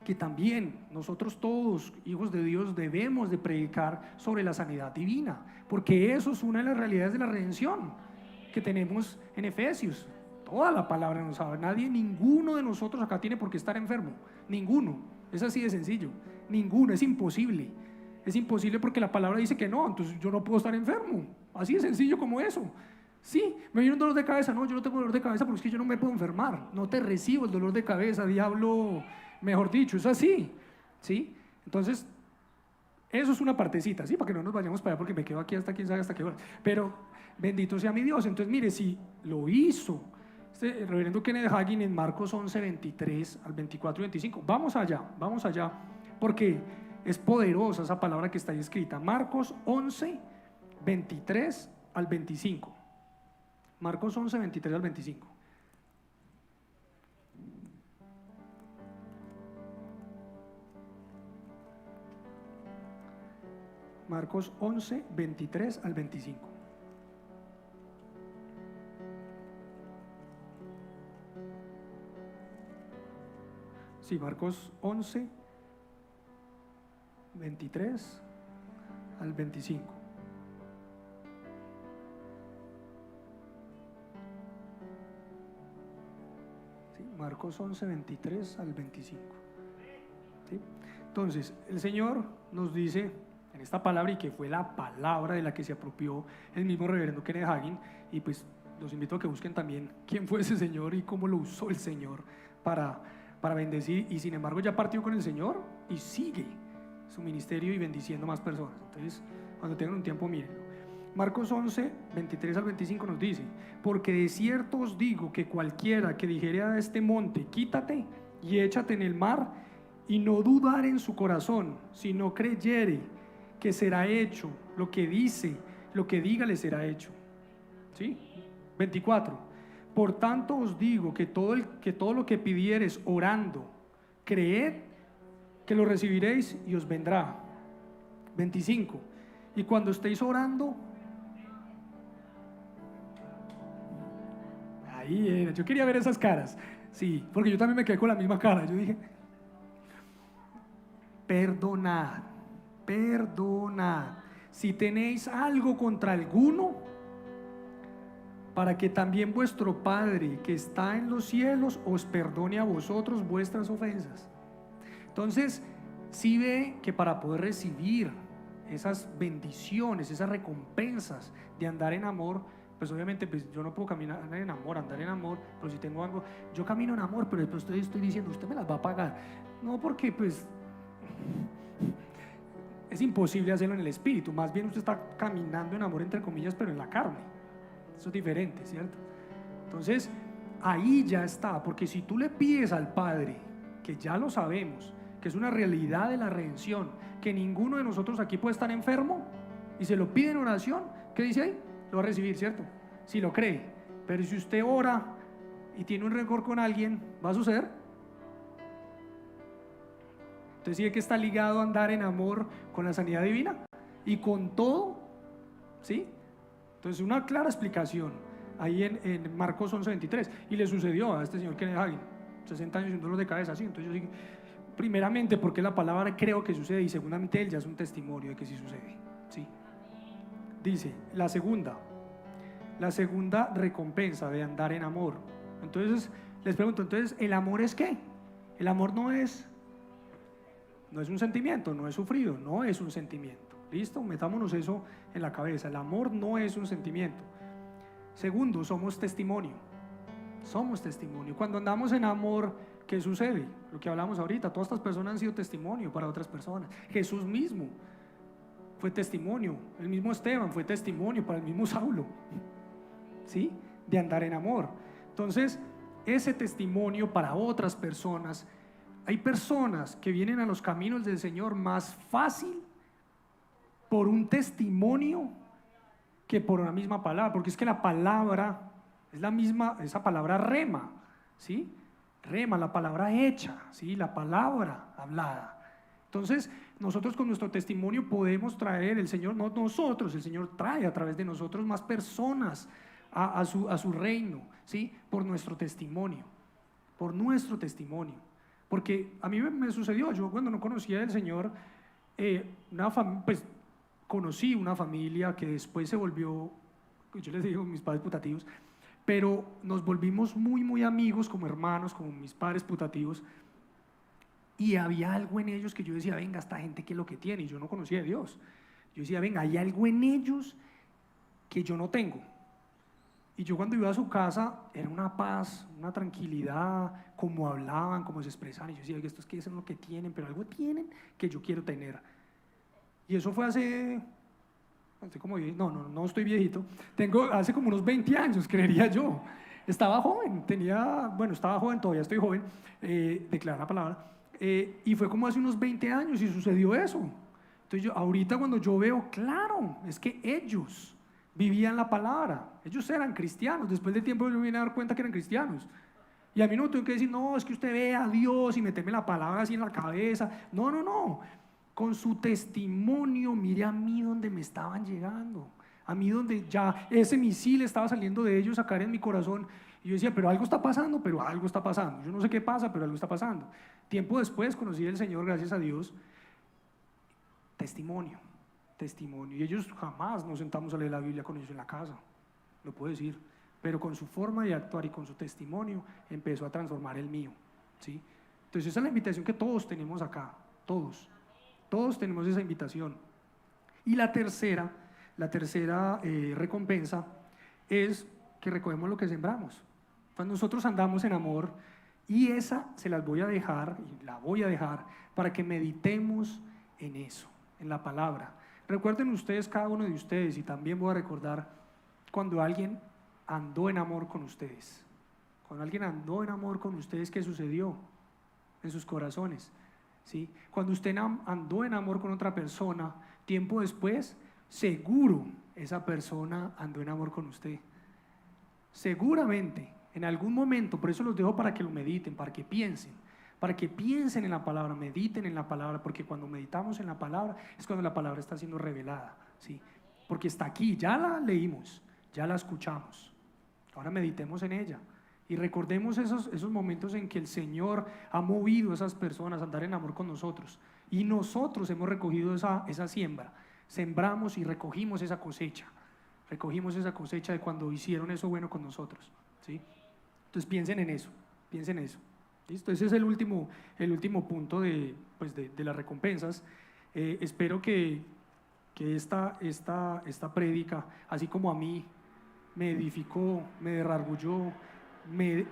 que también nosotros todos, hijos de Dios, debemos de predicar sobre la sanidad divina, porque eso es una de las realidades de la redención que tenemos en Efesios. Toda la palabra nos habla. Nadie, ninguno de nosotros acá tiene por qué estar enfermo. Ninguno. Es así de sencillo. Ninguno. Es imposible. Es imposible porque la palabra dice que no. Entonces yo no puedo estar enfermo. Así de sencillo como eso. Sí, me viene un dolor de cabeza. No, yo no tengo dolor de cabeza porque es que yo no me puedo enfermar. No te recibo el dolor de cabeza, diablo, mejor dicho. Es así. ¿Sí? Entonces, eso es una partecita, ¿sí? Para que no nos vayamos para allá porque me quedo aquí hasta quién sabe hasta qué hora. Pero bendito sea mi Dios. Entonces, mire, si lo hizo el reverendo Kenneth Hagin en Marcos 11, 23 al 24 y 25. Vamos allá, porque es poderosa esa palabra que está ahí escrita. Marcos 11, 23 al 25. Marcos 11, 23 al 25. Marcos 11, 23 al 25. Sí, Marcos 11, 23 al 25. Sí, Marcos 11, 23 al 25. ¿Sí? Entonces, el Señor nos dice en esta palabra, y que fue la palabra de la que se apropió el mismo reverendo Kenneth Hagin, y pues los invito a que busquen también quién fue ese Señor y cómo lo usó el Señor para bendecir, y sin embargo ya partió con el Señor y sigue su ministerio y bendiciendo más personas. Entonces, cuando tengan un tiempo, mírenlo. Marcos 11, 23 al 25 nos dice: porque de cierto os digo que cualquiera que dijere a este monte, quítate y échate en el mar, y no dudar en su corazón, sino creyere que será hecho lo que dice, lo que diga le será hecho. ¿Sí? 24. Por tanto os digo que todo lo que pidiereis orando, creed que lo recibiréis y os vendrá. 25. Y cuando estéis orando, ahí era, yo quería ver esas caras. Sí, porque yo también me quedé con la misma cara. Yo dije, perdonad, si tenéis algo contra alguno, para que también vuestro Padre que está en los cielos os perdone a vosotros vuestras ofensas. Entonces, sí ve que para poder recibir esas bendiciones, esas recompensas de andar en amor, pues obviamente pues yo no puedo caminar en amor, andar en amor, pero si tengo algo, yo camino en amor, pero después estoy diciendo, usted me las va a pagar. No, porque pues es imposible hacerlo en el espíritu, más bien usted está caminando en amor entre comillas, pero en la carne. Eso es diferente, ¿cierto? Entonces, ahí ya está, porque si tú le pides al Padre, que ya lo sabemos, que es una realidad de la redención, que ninguno de nosotros aquí puede estar enfermo, y se lo pide en oración, ¿qué dice ahí? Lo va a recibir, ¿cierto? Si lo cree. Pero si usted ora y tiene un rencor con alguien, ¿va a suceder? Entonces sí que está ligado a andar en amor con la sanidad divina y con todo, ¿sí? Entonces una clara explicación ahí en Marcos 11, 23. Y le sucedió a este señor Kenneth Hagin, 60 años sin dolor de cabeza, ¿sí? Entonces yo digo, primeramente porque la palabra creo que sucede, y segundamente él ya es un testimonio de que sí sucede, ¿sí? Dice, la segunda recompensa de andar en amor. Entonces les pregunto, entonces ¿el amor es qué? El amor no es un sentimiento, no es sufrido, no es un sentimiento. ¿Listo? Metámonos eso en la cabeza. El amor no es un sentimiento. Segundo, somos testimonio. Somos testimonio. Cuando andamos en amor, ¿qué sucede? Lo que hablamos ahorita, todas estas personas han sido testimonio para otras personas. Jesús mismo fue testimonio. El mismo Esteban fue testimonio para el mismo Saulo, ¿sí? De andar en amor. Entonces, ese testimonio para otras personas. Hay personas que vienen a los caminos del Señor más fácil por un testimonio que por una misma palabra, porque es que la palabra es la misma, esa palabra rema, ¿sí? Rema, la palabra hecha, ¿sí? La palabra hablada. Entonces, nosotros con nuestro testimonio podemos traer, el Señor, no nosotros, el Señor trae a través de nosotros más personas a su reino, ¿sí? Por nuestro testimonio, porque a mí me sucedió, yo cuando no conocía del Señor, pues conocí una familia que después se volvió, yo les digo mis padres putativos, pero nos volvimos muy amigos como hermanos, como mis padres putativos, y había algo en ellos que yo decía, venga, esta gente qué es lo que tiene, y yo no conocía a Dios. Yo decía, venga, hay algo en ellos que yo no tengo. Y yo cuando iba a su casa, era una paz, una tranquilidad, cómo hablaban, cómo se expresaban, y yo decía, estos qué es lo que tienen, pero algo tienen que yo quiero tener. Y eso fue hace como, no estoy viejito, hace como unos 20 años, creería yo. Estaba joven, estaba joven, todavía estoy joven, declara la palabra, y fue como hace unos 20 años y sucedió eso. Entonces ahorita cuando yo veo, claro, es que ellos vivían la palabra, ellos eran cristianos, después de tiempo yo me vine a dar cuenta que eran cristianos. Y a mí no me tengo que decir, no, es que usted ve a Dios y meterme la palabra así en la cabeza. No. Con su testimonio, mire a mí donde me estaban llegando, a mí donde ya ese misil estaba saliendo de ellos a caer en mi corazón. Y yo decía, pero algo está pasando. Yo no sé qué pasa, pero algo está pasando. Tiempo después conocí al Señor, gracias a Dios. Testimonio. Y ellos jamás nos sentamos a leer la Biblia con ellos en la casa, lo puedo decir. Pero con su forma de actuar y con su testimonio empezó a transformar el mío, ¿sí? Entonces esa es la invitación que todos tenemos acá, todos tenemos esa invitación. Y la tercera recompensa es que recogemos lo que sembramos. Cuando nosotros andamos en amor, y esa se las voy a dejar, y la voy a dejar, para que meditemos en eso, en la palabra. Recuerden ustedes, cada uno de ustedes, y también voy a recordar cuando alguien andó en amor con ustedes. Cuando alguien andó en amor con ustedes, ¿qué sucedió en sus corazones? ¿Sí? Cuando usted andó en amor con otra persona, tiempo después, seguro esa persona andó en amor con usted. Seguramente, en algún momento, por eso los dejo para que lo mediten, para que piensen en la palabra, mediten en la palabra, porque cuando meditamos en la palabra es cuando la palabra está siendo revelada, ¿sí? Porque está aquí, ya la leímos, ya la escuchamos, ahora meditemos en ella. Y recordemos esos momentos en que el Señor ha movido a esas personas a andar en amor con nosotros. Y nosotros hemos recogido esa siembra. Sembramos y recogimos esa cosecha. Recogimos esa cosecha de cuando hicieron eso bueno con nosotros, ¿sí? Entonces piensen en eso. ¿Listo? Ese es el último punto de las recompensas. Espero que esta prédica, así como a mí, me edificó, me derrargulló, me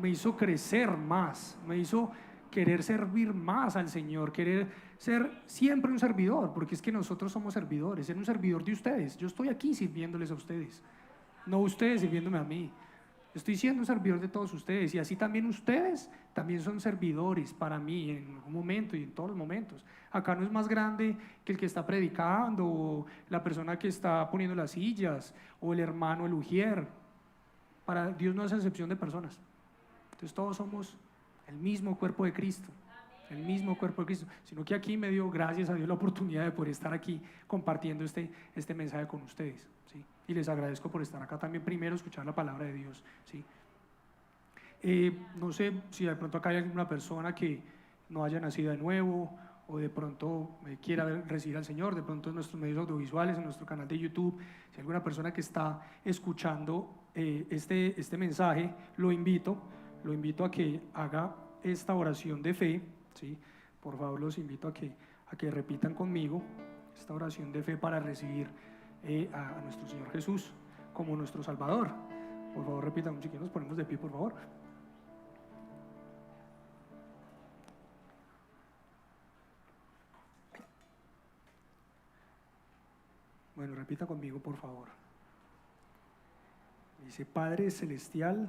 hizo crecer más, me hizo querer servir más al Señor, querer ser siempre un servidor, porque es que nosotros somos servidores, ser un servidor de ustedes. Yo estoy aquí sirviéndoles a ustedes, no ustedes sirviéndome a mí. Estoy siendo un servidor de todos ustedes, y así también ustedes también son servidores para mí en algún momento y en todos los momentos. Acá no es más grande que el que está predicando, o la persona que está poniendo las sillas, o el hermano, el ujier. Para Dios no hace excepción de personas. Entonces todos somos el mismo cuerpo de Cristo, sino que aquí me dio, gracias a Dios, la oportunidad de poder estar aquí compartiendo este mensaje con ustedes, ¿sí? Y les agradezco por estar acá también, primero escuchar la palabra de Dios, ¿sí? No sé si de pronto acá hay alguna persona que no haya nacido de nuevo, o de pronto quiera recibir al Señor, de pronto en nuestros medios audiovisuales, en nuestro canal de YouTube, si hay alguna persona que está escuchando este mensaje, lo invito a que haga esta oración de fe, ¿sí? Por favor, los invito a que repitan conmigo esta oración de fe para recibir a nuestro Señor Jesús como nuestro Salvador. Por favor, repitan, chiquillos, nos ponemos de pie, por favor. Bueno, repita conmigo, por favor. Dice: Padre Celestial,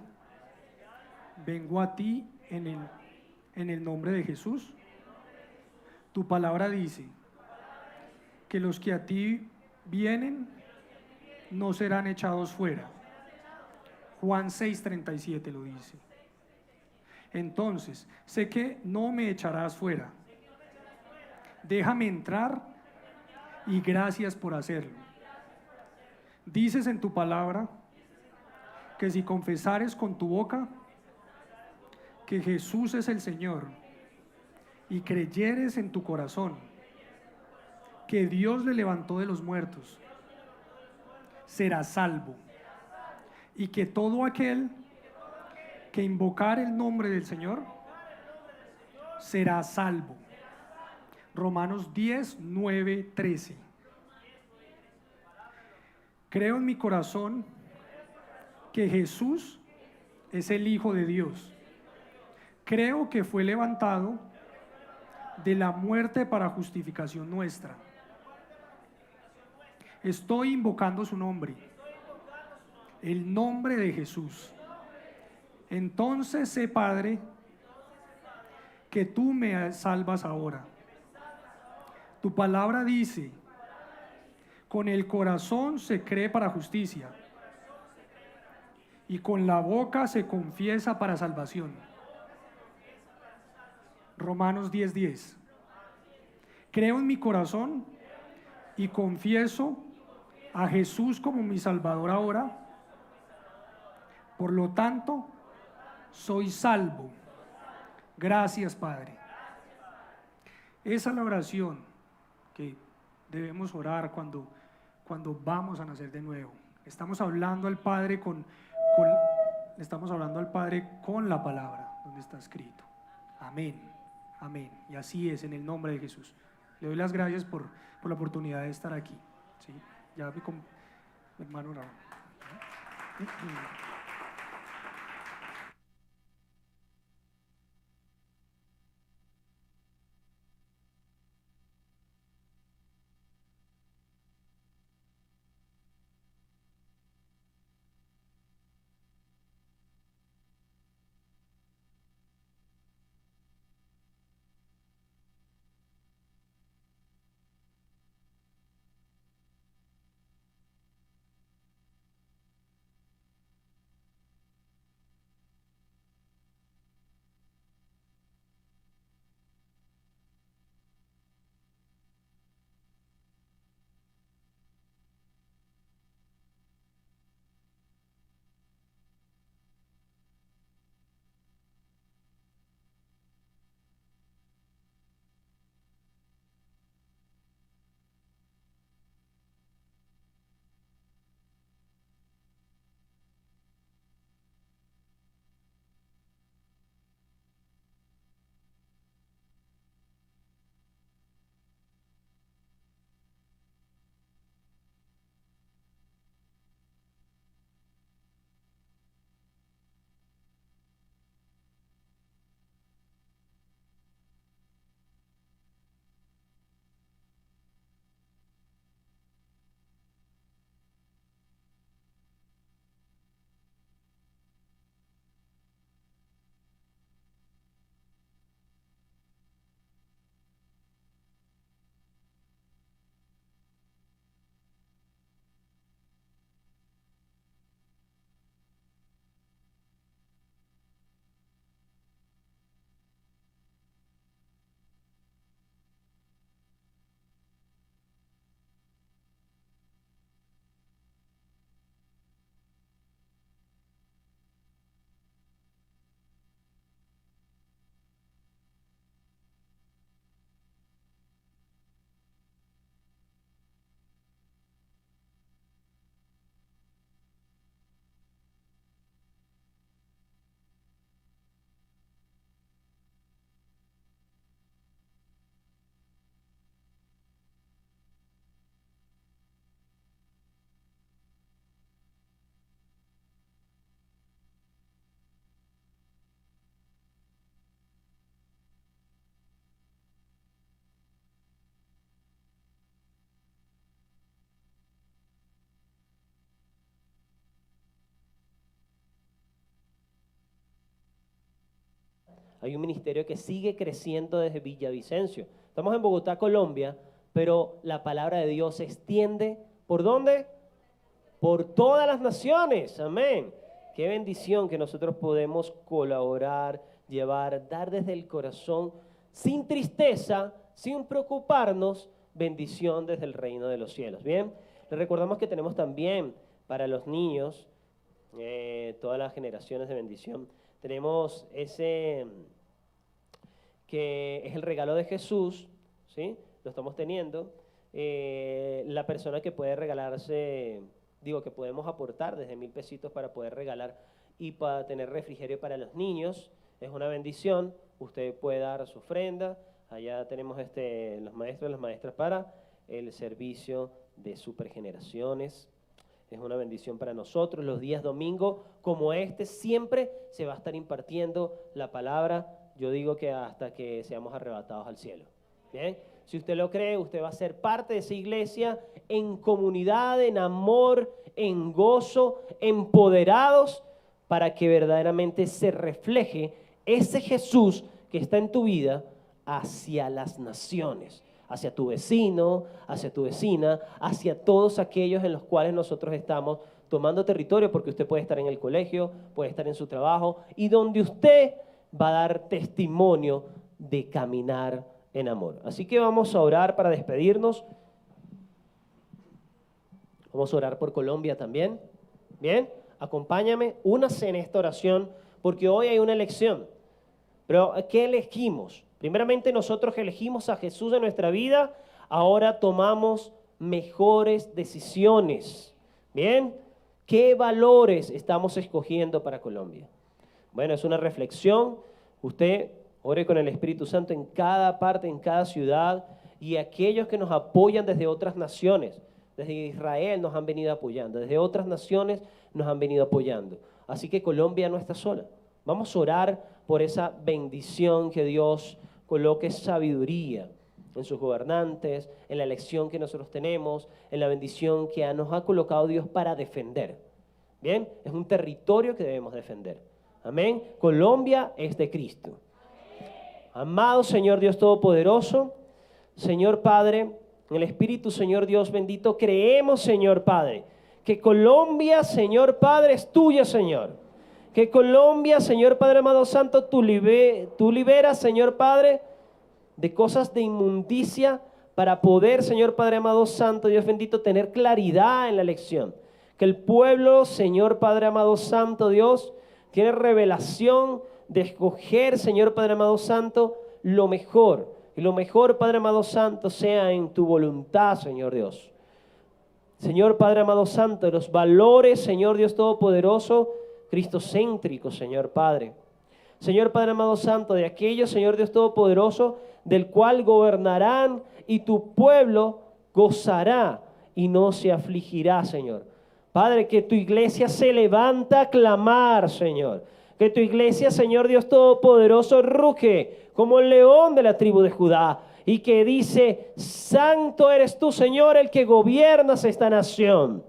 vengo a ti en el nombre de Jesús. Tu palabra dice que los que a ti vienen no serán echados fuera. Juan 6:37 lo dice. Entonces, sé que no me echarás fuera. Déjame entrar, y gracias por hacerlo. Dices en tu palabra que si confesares con tu boca que Jesús es el Señor y creyeres en tu corazón que Dios le levantó de los muertos, serás salvo. Y que todo aquel que invocar el nombre del Señor será salvo. Romanos 10, 9, 13. Creo en mi corazón que Jesús es el Hijo de Dios. Creo que fue levantado de la muerte para justificación nuestra. Estoy invocando su nombre, el nombre de Jesús. Entonces sé, Padre, que tú me salvas ahora. Tu palabra dice, con el corazón se cree para justicia y con la boca se confiesa para salvación. Romanos 10:10. Creo en mi corazón y confieso a Jesús como mi Salvador ahora. Por lo tanto, soy salvo. Gracias, Padre. Esa es la oración que debemos orar cuando vamos a nacer de nuevo. Estamos hablando al Padre estamos hablando al Padre con la palabra, donde está escrito. Amén. Amén. Y así es, en el nombre de Jesús. Le doy las gracias por la oportunidad de estar aquí. ¿Sí? Ya mi hermano Raúl. Hay un ministerio que sigue creciendo desde Villavicencio. Estamos en Bogotá, Colombia, pero la palabra de Dios se extiende, ¿por dónde? Por todas las naciones. Amén. Qué bendición que nosotros podemos colaborar, llevar, dar desde el corazón, sin tristeza, sin preocuparnos, bendición desde el reino de los cielos. Bien, les recordamos que tenemos también para los niños, todas las generaciones de bendición, tenemos ese que es el regalo de Jesús, ¿sí? Lo estamos teniendo. La persona que puede regalarse, que podemos aportar desde 1,000 pesitos para poder regalar y para tener refrigerio para los niños, es una bendición. Usted puede dar su ofrenda. Allá tenemos los maestros y las maestras para el servicio de supergeneraciones. Es una bendición para nosotros. Los días domingo como siempre se va a estar impartiendo la palabra. Yo digo que hasta que seamos arrebatados al cielo. Bien, si usted lo cree, usted va a ser parte de esa iglesia en comunidad, en amor, en gozo, empoderados, para que verdaderamente se refleje ese Jesús que está en tu vida hacia las naciones, hacia tu vecino, hacia tu vecina, hacia todos aquellos en los cuales nosotros estamos tomando territorio, porque usted puede estar en el colegio, puede estar en su trabajo, y donde usted va a dar testimonio de caminar en amor. Así que vamos a orar para despedirnos. Vamos a orar por Colombia también. Bien, acompáñame, únase en esta oración, porque hoy hay una elección. Pero ¿qué elegimos? Primeramente nosotros elegimos a Jesús en nuestra vida, ahora tomamos mejores decisiones. Bien, ¿qué valores estamos escogiendo para Colombia? Bueno, es una reflexión. Usted ore con el Espíritu Santo en cada parte, en cada ciudad, y aquellos que nos apoyan desde otras naciones, desde Israel nos han venido apoyando, desde otras naciones nos han venido apoyando. Así que Colombia no está sola. Vamos a orar por esa bendición, que Dios coloque sabiduría en sus gobernantes, en la elección que nosotros tenemos, en la bendición que nos ha colocado Dios para defender. Bien, es un territorio que debemos defender. Amén. Colombia es de Cristo. Amado Señor Dios Todopoderoso, Señor Padre, en el Espíritu, Señor Dios bendito, creemos, Señor Padre, que Colombia, Señor Padre, es tuya, Señor. Que Colombia, Señor Padre amado santo, tú liberas, Señor Padre, de cosas de inmundicia para poder, Señor Padre amado santo, Dios bendito, tener claridad en la elección. Que el pueblo, Señor Padre amado santo, Dios, tiene revelación de escoger, Señor Padre amado santo, lo mejor. Y lo mejor, Padre amado santo, sea en tu voluntad, Señor Dios. Señor Padre amado santo, los valores, Señor Dios Todopoderoso, cristocéntrico, Señor Padre. Señor Padre amado santo, de aquellos, Señor Dios Todopoderoso, del cual gobernarán y tu pueblo gozará y no se afligirá, Señor. Padre, que tu iglesia se levanta a clamar, Señor. Que tu iglesia, Señor Dios Todopoderoso, ruge como el león de la tribu de Judá y que dice: santo eres tú, Señor, el que gobiernas esta nación.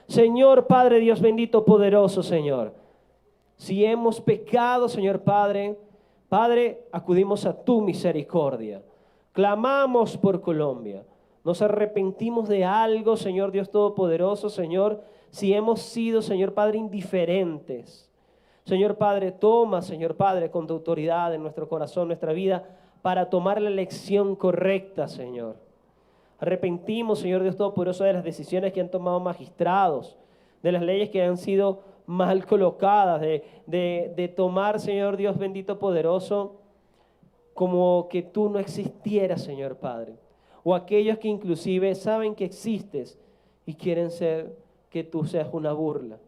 Señor Padre Dios bendito, poderoso, Señor. Si hemos pecado, Señor Padre, acudimos a tu misericordia. Clamamos por Colombia. Nos arrepentimos de algo, Señor Dios Todopoderoso, Señor, si hemos sido, Señor Padre, indiferentes. Señor Padre, toma, Señor Padre, con tu autoridad en nuestro corazón, nuestra vida, para tomar la elección correcta, Señor. Arrepentimos, Señor Dios Todopoderoso, de las decisiones que han tomado magistrados, de las leyes que han sido mal colocadas, de tomar, Señor Dios bendito poderoso, como que tú no existieras, Señor Padre. O aquellos que inclusive saben que existes y quieren ser que tú seas una burla.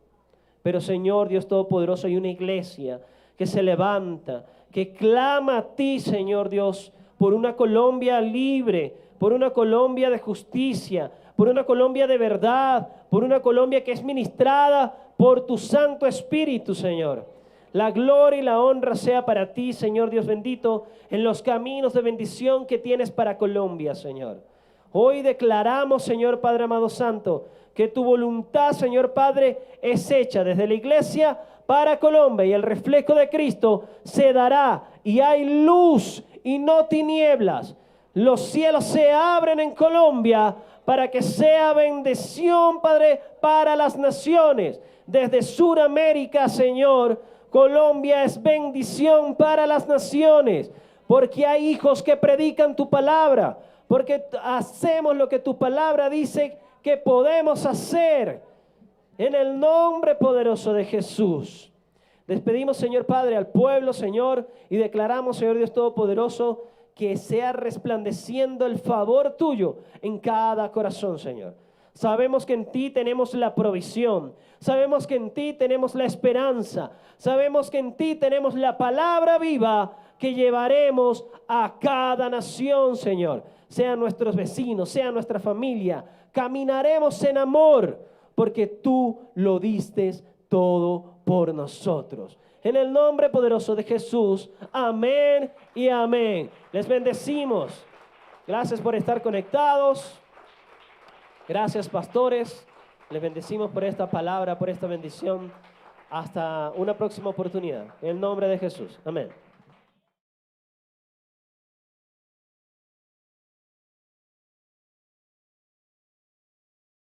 Pero, Señor Dios Todopoderoso, hay una iglesia que se levanta, que clama a ti, Señor Dios, por una Colombia libre, por una Colombia de justicia, por una Colombia de verdad, por una Colombia que es ministrada por tu Santo Espíritu, Señor. La gloria y la honra sea para ti, Señor Dios bendito, en los caminos de bendición que tienes para Colombia, Señor. Hoy declaramos, Señor Padre amado santo, que tu voluntad, Señor Padre, es hecha desde la iglesia para Colombia, y el reflejo de Cristo se dará, y hay luz y no tinieblas. Los cielos se abren en Colombia para que sea bendición, Padre, para las naciones. Desde Sudamérica, Señor, Colombia es bendición para las naciones, porque hay hijos que predican tu palabra, porque hacemos lo que tu palabra dice que podemos hacer. En el nombre poderoso de Jesús, Despedimos, Señor Padre, al pueblo, Señor, y declaramos, Señor Dios Todopoderoso, que sea resplandeciendo el favor tuyo en cada corazón, Señor. Sabemos que en ti tenemos la provisión. Sabemos que en ti tenemos la esperanza. Sabemos que en ti tenemos la palabra viva que llevaremos a cada nación, Señor. Sean nuestros vecinos, sea nuestra familia. Caminaremos en amor porque tú lo diste todo por nosotros. En el nombre poderoso de Jesús, amén y amén. Les bendecimos. Gracias por estar conectados. Gracias, pastores. Les bendecimos por esta palabra, por esta bendición. Hasta una próxima oportunidad. En el nombre de Jesús. Amén.